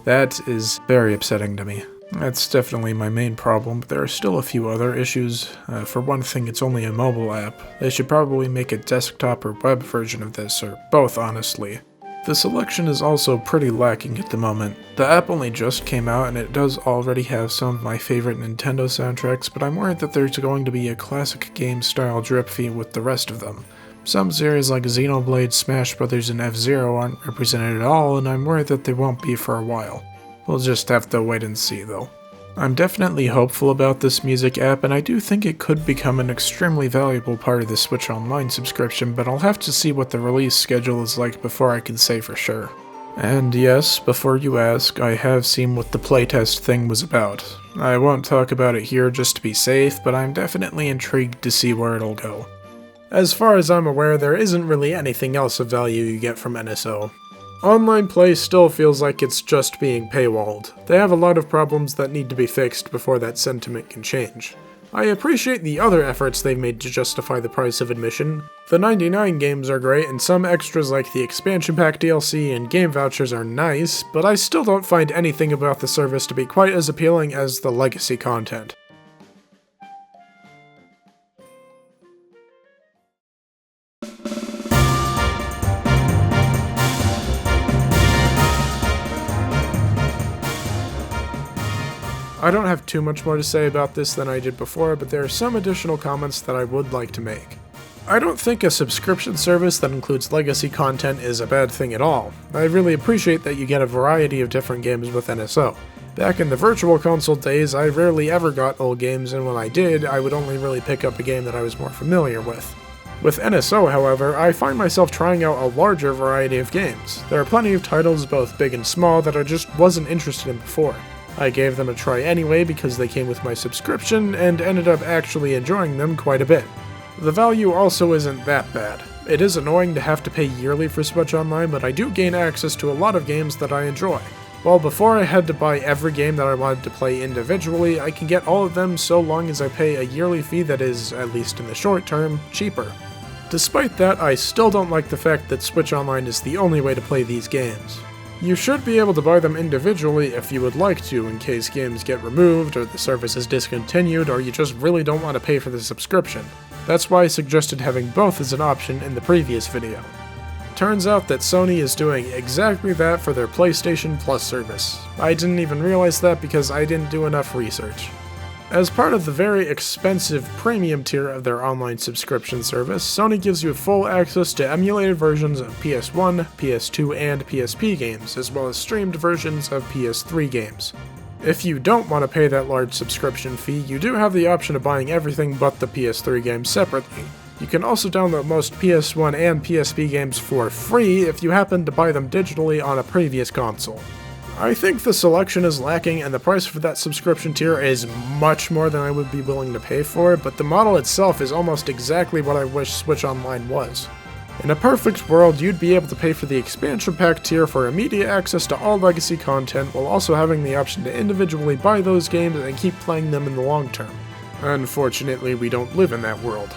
That is very upsetting to me. That's definitely my main problem, but there are still a few other issues. For one thing, it's only a mobile app. They should probably make a desktop or web version of this, or both honestly. The selection is also pretty lacking at the moment. The app only just came out and it does already have some of my favorite Nintendo soundtracks, but I'm worried that there's going to be a classic game style drip feed with the rest of them. Some series like Xenoblade, Smash Bros. And F-Zero aren't represented at all, and I'm worried that they won't be for a while. We'll just have to wait and see though. I'm definitely hopeful about this music app, and I do think it could become an extremely valuable part of the Switch Online subscription, but I'll have to see what the release schedule is like before I can say for sure. And yes, before you ask, I have seen what the playtest thing was about. I won't talk about it here just to be safe, but I'm definitely intrigued to see where it'll go. As far as I'm aware, there isn't really anything else of value you get from NSO. Online play still feels like it's just being paywalled. They have a lot of problems that need to be fixed before that sentiment can change. I appreciate the other efforts they've made to justify the price of admission. The 99 games are great, and some extras like the expansion pack DLC and game vouchers are nice, but I still don't find anything about the service to be quite as appealing as the legacy content. I don't have too much more to say about this than I did before, but there are some additional comments that I would like to make. I don't think a subscription service that includes legacy content is a bad thing at all. I really appreciate that you get a variety of different games with NSO. Back in the Virtual Console days, I rarely ever got old games, and when I did, I would only really pick up a game that I was more familiar with. With NSO, however, I find myself trying out a larger variety of games. There are plenty of titles, both big and small, that I just wasn't interested in before. I gave them a try anyway because they came with my subscription, and ended up actually enjoying them quite a bit. The value also isn't that bad. It is annoying to have to pay yearly for Switch Online, but I do gain access to a lot of games that I enjoy. While before I had to buy every game that I wanted to play individually, I can get all of them so long as I pay a yearly fee that is, at least in the short term, cheaper. Despite that, I still don't like the fact that Switch Online is the only way to play these games. You should be able to buy them individually if you would like to, in case games get removed, or the service is discontinued, or you just really don't want to pay for the subscription. That's why I suggested having both as an option in the previous video. Turns out that Sony is doing exactly that for their PlayStation Plus service. I didn't even realize that because I didn't do enough research. As part of the very expensive premium tier of their online subscription service, Sony gives you full access to emulated versions of PS1, PS2, and PSP games, as well as streamed versions of PS3 games. If you don't want to pay that large subscription fee, you do have the option of buying everything but the PS3 games separately. You can also download most PS1 and PSP games for free if you happen to buy them digitally on a previous console. I think the selection is lacking, and the price for that subscription tier is much more than I would be willing to pay for, but the model itself is almost exactly what I wish Switch Online was. In a perfect world, you'd be able to pay for the expansion pack tier for immediate access to all legacy content, while also having the option to individually buy those games and keep playing them in the long term. Unfortunately, we don't live in that world.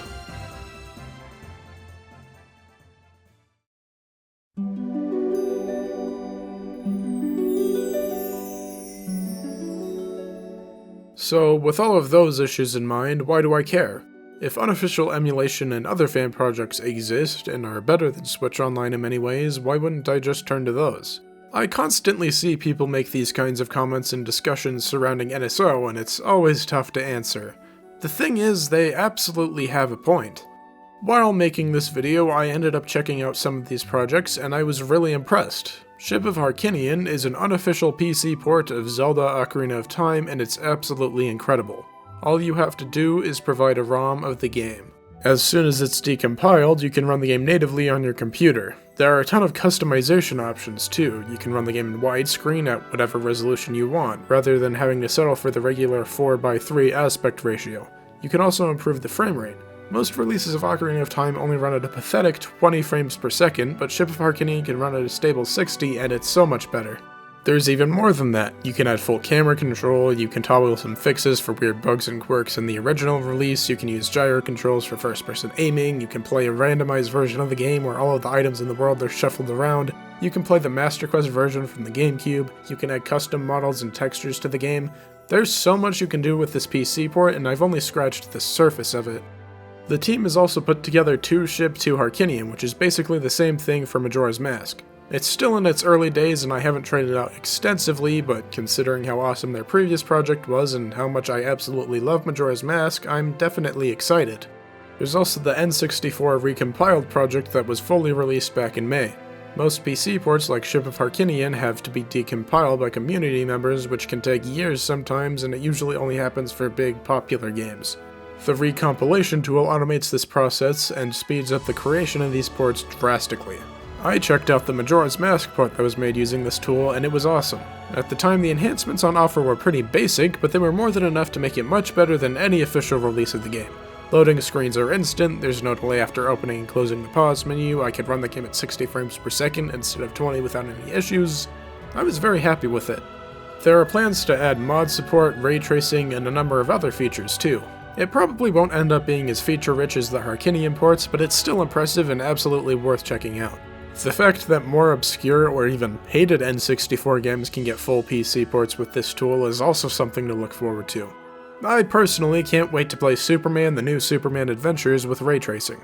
So, with all of those issues in mind, why do I care? If unofficial emulation and other fan projects exist and are better than Switch Online in many ways, why wouldn't I just turn to those? I constantly see people make these kinds of comments in discussions surrounding NSO, and it's always tough to answer. The thing is, they absolutely have a point. While making this video, I ended up checking out some of these projects, and I was really impressed. Ship of Harkinian is an unofficial PC port of Zelda Ocarina of Time, and it's absolutely incredible. All you have to do is provide a ROM of the game. As soon as it's decompiled, you can run the game natively on your computer. There are a ton of customization options too. You can run the game in widescreen at whatever resolution you want, rather than having to settle for the regular 4:3 aspect ratio. You can also improve the frame rate. Most releases of Ocarina of Time only run at a pathetic 20 frames per second, but Ship of Harkinian can run at a stable 60, and it's so much better. There's even more than that. You can add full camera control, you can toggle some fixes for weird bugs and quirks in the original release, you can use gyro controls for first-person aiming, you can play a randomized version of the game where all of the items in the world are shuffled around, you can play the Master Quest version from the GameCube, you can add custom models and textures to the game. There's so much you can do with this PC port, and I've only scratched the surface of it. The team has also put together two Ship to Harkinian, which is basically the same thing for Majora's Mask. It's still in its early days and I haven't tried it out extensively, but considering how awesome their previous project was and how much I absolutely love Majora's Mask, I'm definitely excited. There's also the N64 recompiled project that was fully released back in May. Most PC ports like Ship of Harkinian have to be decompiled by community members, which can take years sometimes, and it usually only happens for big, popular games. The recompilation tool automates this process and speeds up the creation of these ports drastically. I checked out the Majora's Mask port that was made using this tool, and it was awesome. At the time, the enhancements on offer were pretty basic, but they were more than enough to make it much better than any official release of the game. Loading screens are instant, there's no delay after opening and closing the pause menu, I could run the game at 60 frames per second instead of 20 without any issues. I was very happy with it. There are plans to add mod support, ray tracing, and a number of other features too. It probably won't end up being as feature-rich as the Harkinian ports, but it's still impressive and absolutely worth checking out. The fact that more obscure or even hated N64 games can get full PC ports with this tool is also something to look forward to. I personally can't wait to play Superman: The New Superman Adventures with ray tracing.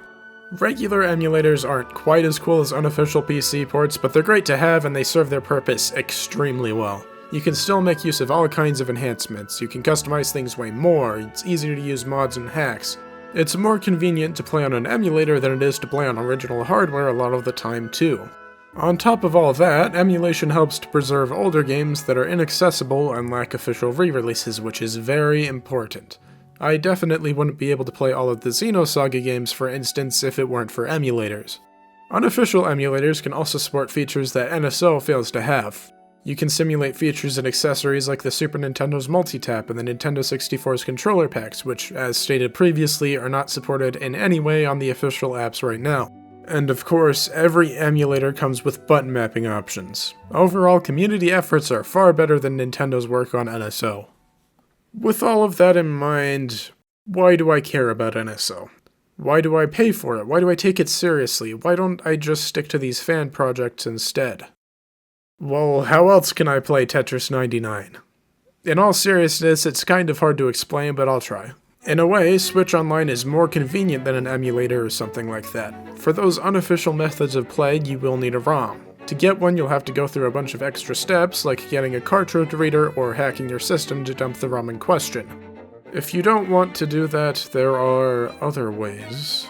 Regular emulators aren't quite as cool as unofficial PC ports, but they're great to have and they serve their purpose extremely well. You can still make use of all kinds of enhancements, you can customize things way more, it's easier to use mods and hacks. It's more convenient to play on an emulator than it is to play on original hardware a lot of the time too. On top of all that, emulation helps to preserve older games that are inaccessible and lack official re-releases, which is very important. I definitely wouldn't be able to play all of the Xenosaga games, for instance, if it weren't for emulators. Unofficial emulators can also support features that NSO fails to have. You can simulate features and accessories like the Super Nintendo's multi-tap and the Nintendo 64's controller packs, which, as stated previously, are not supported in any way on the official apps right now. And of course, every emulator comes with button mapping options. Overall, community efforts are far better than Nintendo's work on NSO. With all of that in mind, why do I care about NSO? Why do I pay for it? Why do I take it seriously? Why don't I just stick to these fan projects instead? Well, how else can I play Tetris 99? In all seriousness, it's kind of hard to explain, but I'll try. In a way, Switch Online is more convenient than an emulator or something like that. For those unofficial methods of play, you will need a ROM. To get one, you'll have to go through a bunch of extra steps, like getting a cartridge reader or hacking your system to dump the ROM in question. If you don't want to do that, there are other ways.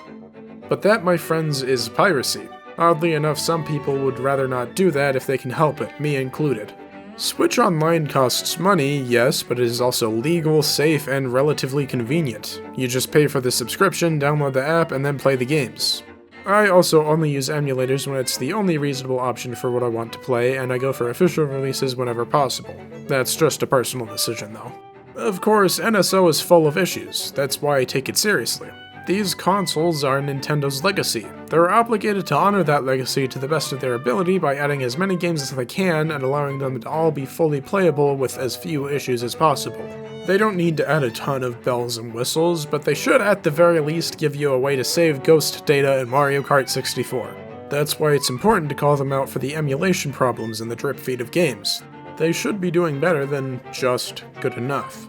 But that, my friends, is piracy. Oddly enough, some people would rather not do that if they can help it, me included. Switch Online costs money, yes, but it is also legal, safe, and relatively convenient. You just pay for the subscription, download the app, and then play the games. I also only use emulators when it's the only reasonable option for what I want to play, and I go for official releases whenever possible. That's just a personal decision, though. Of course, NSO is full of issues, that's why I take it seriously. These consoles are Nintendo's legacy. They're obligated to honor that legacy to the best of their ability by adding as many games as they can and allowing them to all be fully playable with as few issues as possible. They don't need to add a ton of bells and whistles, but they should at the very least give you a way to save ghost data in Mario Kart 64. That's why it's important to call them out for the emulation problems and the drip feed of games. They should be doing better than just good enough.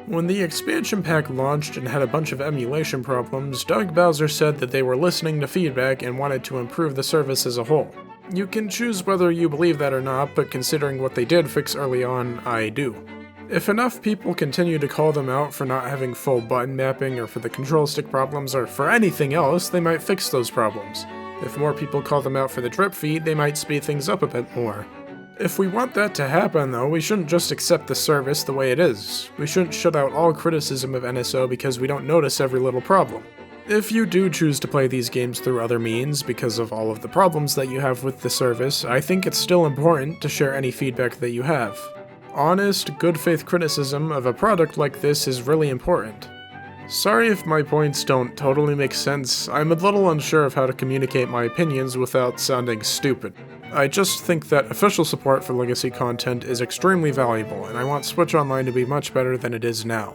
When the expansion pack launched and had a bunch of emulation problems, Doug Bowser said that they were listening to feedback and wanted to improve the service as a whole. You can choose whether you believe that or not, but considering what they did fix early on, I do. If enough people continue to call them out for not having full button mapping or for the control stick problems or for anything else, they might fix those problems. If more people call them out for the drip feed, they might speed things up a bit more. If we want that to happen, though, we shouldn't just accept the service the way it is. We shouldn't shut out all criticism of NSO because we don't notice every little problem. If you do choose to play these games through other means because of all of the problems that you have with the service, I think it's still important to share any feedback that you have. Honest, good faith criticism of a product like this is really important. Sorry if my points don't totally make sense, I'm a little unsure of how to communicate my opinions without sounding stupid. I just think that official support for legacy content is extremely valuable, and I want Switch Online to be much better than it is now.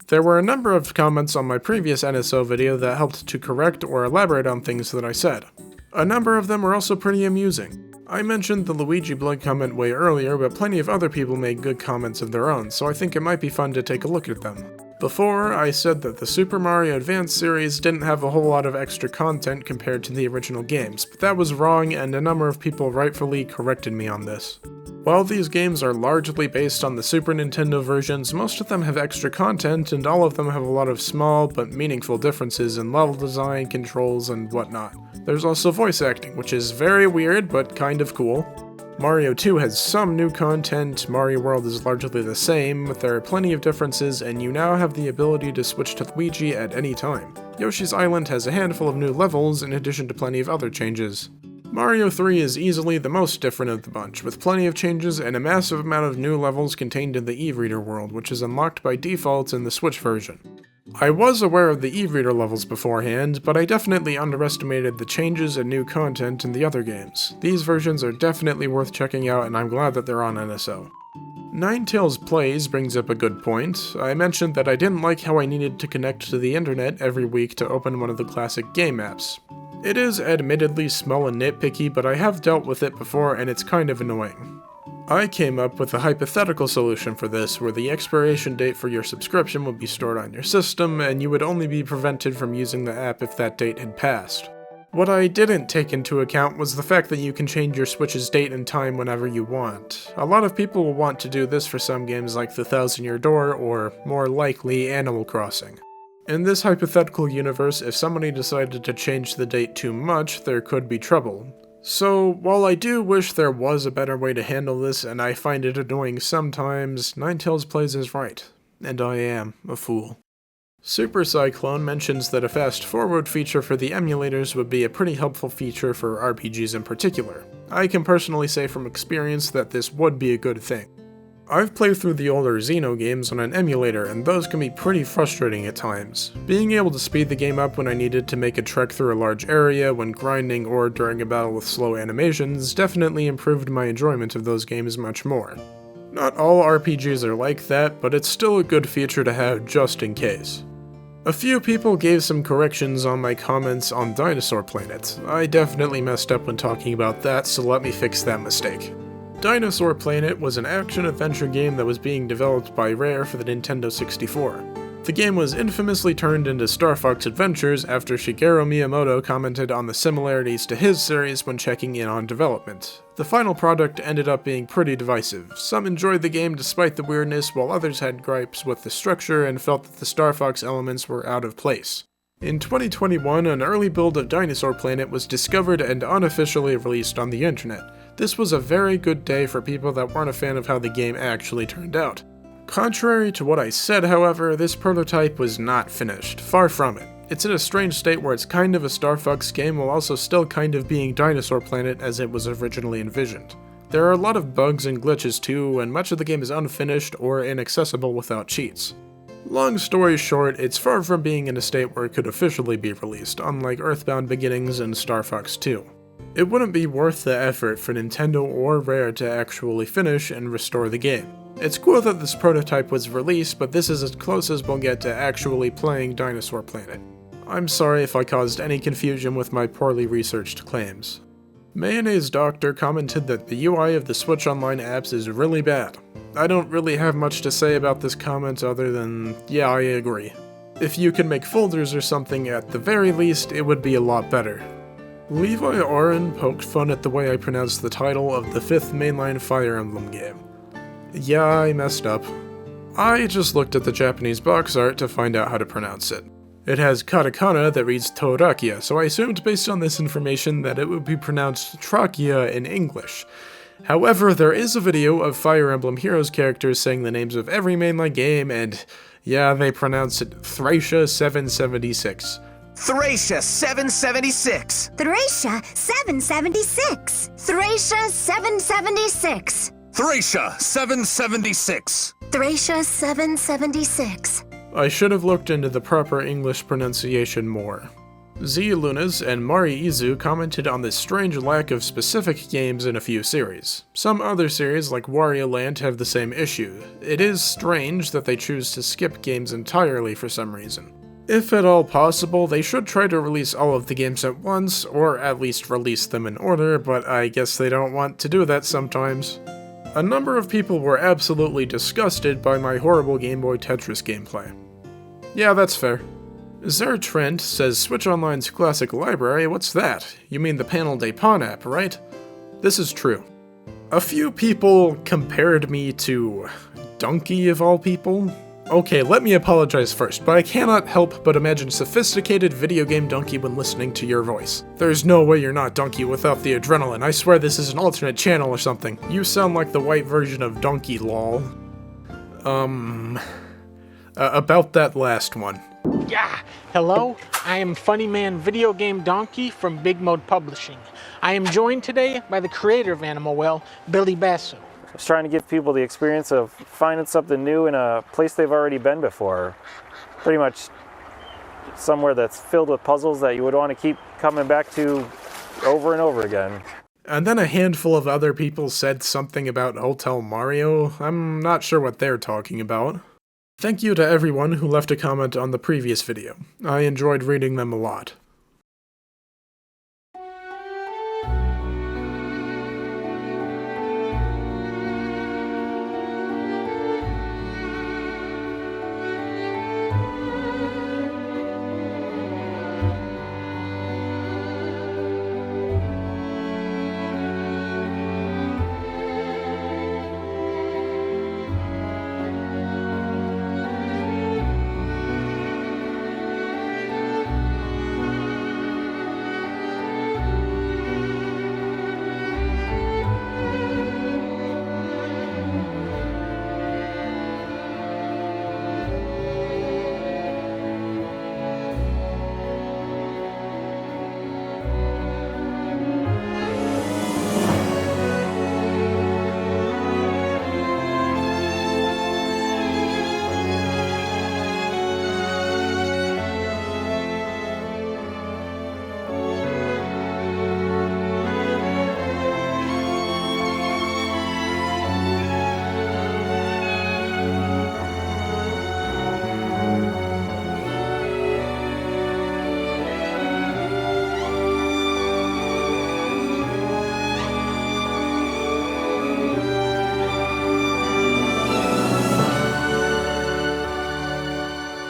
There were a number of comments on my previous NSO video that helped to correct or elaborate on things that I said. A number of them were also pretty amusing. I mentioned the Luigi Blood comment way earlier, but plenty of other people made good comments of their own, so I think it might be fun to take a look at them. Before, I said that the Super Mario Advance series didn't have a whole lot of extra content compared to the original games, but that was wrong and a number of people rightfully corrected me on this. While these games are largely based on the Super Nintendo versions, most of them have extra content, and all of them have a lot of small but meaningful differences in level design, controls, and whatnot. There's also voice acting, which is very weird but kind of cool. Mario 2 has some new content, Mario World is largely the same, but there are plenty of differences, and you now have the ability to switch to Luigi at any time. Yoshi's Island has a handful of new levels, in addition to plenty of other changes. Mario 3 is easily the most different of the bunch, with plenty of changes and a massive amount of new levels contained in the e-reader world, which is unlocked by default in the Switch version. I was aware of the e-reader levels beforehand, but I definitely underestimated the changes and new content in the other games. These versions are definitely worth checking out, and I'm glad that they're on NSO. Ninetales Plays brings up a good point. I mentioned that I didn't like how I needed to connect to the internet every week to open one of the classic game apps. It is admittedly small and nitpicky, but I have dealt with it before and it's kind of annoying. I came up with a hypothetical solution for this, where the expiration date for your subscription would be stored on your system, and you would only be prevented from using the app if that date had passed. What I didn't take into account was the fact that you can change your Switch's date and time whenever you want. A lot of people will want to do this for some games like The Thousand Year Door, or, more likely, Animal Crossing. In this hypothetical universe, if somebody decided to change the date too much, there could be trouble. So, while I do wish there was a better way to handle this, and I find it annoying sometimes, Ninetales Plays is right. And I am a fool. Super Cyclone mentions that a fast-forward feature for the emulators would be a pretty helpful feature for RPGs in particular. I can personally say from experience that this would be a good thing. I've played through the older Xeno games on an emulator, and those can be pretty frustrating at times. Being able to speed the game up when I needed to make a trek through a large area when grinding or during a battle with slow animations definitely improved my enjoyment of those games much more. Not all RPGs are like that, but it's still a good feature to have just in case. A few people gave some corrections on my comments on Dinosaur Planet. I definitely messed up when talking about that, so let me fix that mistake. Dinosaur Planet was an action-adventure game that was being developed by Rare for the Nintendo 64. The game was infamously turned into Star Fox Adventures after Shigeru Miyamoto commented on the similarities to his series when checking in on development. The final product ended up being pretty divisive. Some enjoyed the game despite the weirdness, while others had gripes with the structure and felt that the Star Fox elements were out of place. In 2021, an early build of Dinosaur Planet was discovered and unofficially released on the internet. This was a very good day for people that weren't a fan of how the game actually turned out. Contrary to what I said, however, this prototype was not finished, far from it. It's in a strange state where it's kind of a Star Fox game while also still kind of being Dinosaur Planet as it was originally envisioned. There are a lot of bugs and glitches too, and much of the game is unfinished or inaccessible without cheats. Long story short, it's far from being in a state where it could officially be released, unlike Earthbound Beginnings and Star Fox 2. It wouldn't be worth the effort for Nintendo or Rare to actually finish and restore the game. It's cool that this prototype was released, but this is as close as we'll get to actually playing Dinosaur Planet. I'm sorry if I caused any confusion with my poorly researched claims. Mayonnaise Doctor commented that the UI of the Switch Online apps is really bad. I don't really have much to say about this comment other than, yeah, I agree. If you could make folders or something at the very least, it would be a lot better. Levi Oren poked fun at the way I pronounced the title of the 5th mainline Fire Emblem game. Yeah, I messed up. I just looked at the Japanese box art to find out how to pronounce it. It has katakana that reads Torakia, so I assumed based on this information that it would be pronounced Trachea in English. However, there is a video of Fire Emblem Heroes characters saying the names of every mainline game, and yeah, they pronounce it Thracia 776. Thracia 776! Thracia 776! Thracia 776! Thracia 776! Thracia 776. I should have looked into the proper English pronunciation more. Z Lunas and Mari Izu commented on the strange lack of specific games in a few series. Some other series like Wario Land have the same issue. It is strange that they choose to skip games entirely for some reason. If at all possible, they should try to release all of the games at once, or at least release them in order, but I guess they don't want to do that sometimes. A number of people were absolutely disgusted by my horrible Game Boy Tetris gameplay. Yeah, that's fair. Zer Trent says Switch Online's classic library, what's that? You mean the Panel de Pon app, right? This is true. A few people compared me to Donkey of all people. Okay, let me apologize first, but I cannot help but imagine sophisticated video game Donkey when listening to your voice. There's no way you're not Donkey without the adrenaline. I swear this is an alternate channel or something. You sound like the white version of Donkey lol. About that last one. Yeah, hello, I am Funny Man Video Game Donkey from Big Mode Publishing. I am joined today by the creator of Animal Well, Billy Basso. I was trying to give people the experience of finding something new in a place they've already been before. Pretty much somewhere that's filled with puzzles that you would want to keep coming back to over and over again. And then a handful of other people said something about Hotel Mario. I'm not sure what they're talking about. Thank you to everyone who left a comment on the previous video. I enjoyed reading them a lot.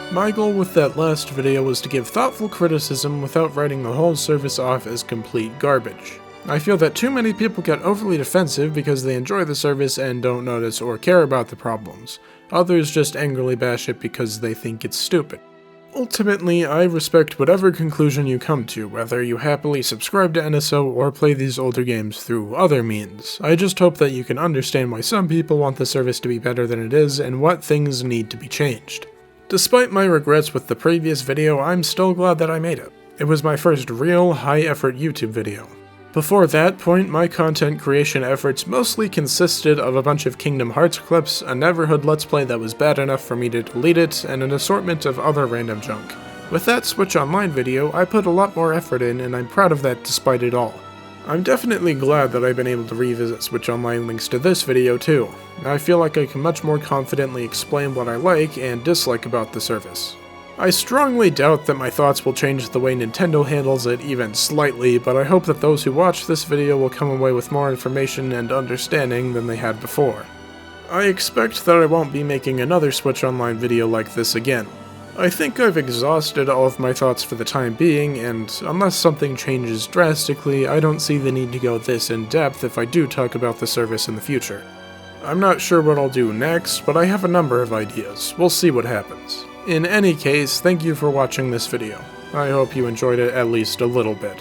My goal with that last video was to give thoughtful criticism without writing the whole service off as complete garbage. I feel that too many people get overly defensive because they enjoy the service and don't notice or care about the problems. Others just angrily bash it because they think it's stupid. Ultimately, I respect whatever conclusion you come to, whether you happily subscribe to NSO or play these older games through other means. I just hope that you can understand why some people want the service to be better than it is and what things need to be changed. Despite my regrets with the previous video, I'm still glad that I made it. It was my first real, high-effort YouTube video. Before that point, my content creation efforts mostly consisted of a bunch of Kingdom Hearts clips, a Neverhood Let's Play that was bad enough for me to delete it, and an assortment of other random junk. With that Switch Online video, I put a lot more effort in, and I'm proud of that despite it all. I'm definitely glad that I've been able to revisit Switch Online links to this video too. I feel like I can much more confidently explain what I like and dislike about the service. I strongly doubt that my thoughts will change the way Nintendo handles it even slightly, but I hope that those who watch this video will come away with more information and understanding than they had before. I expect that I won't be making another Switch Online video like this again. I think I've exhausted all of my thoughts for the time being, and unless something changes drastically, I don't see the need to go this in depth if I do talk about the service in the future. I'm not sure what I'll do next, but I have a number of ideas. We'll see what happens. In any case, thank you for watching this video. I hope you enjoyed it at least a little bit.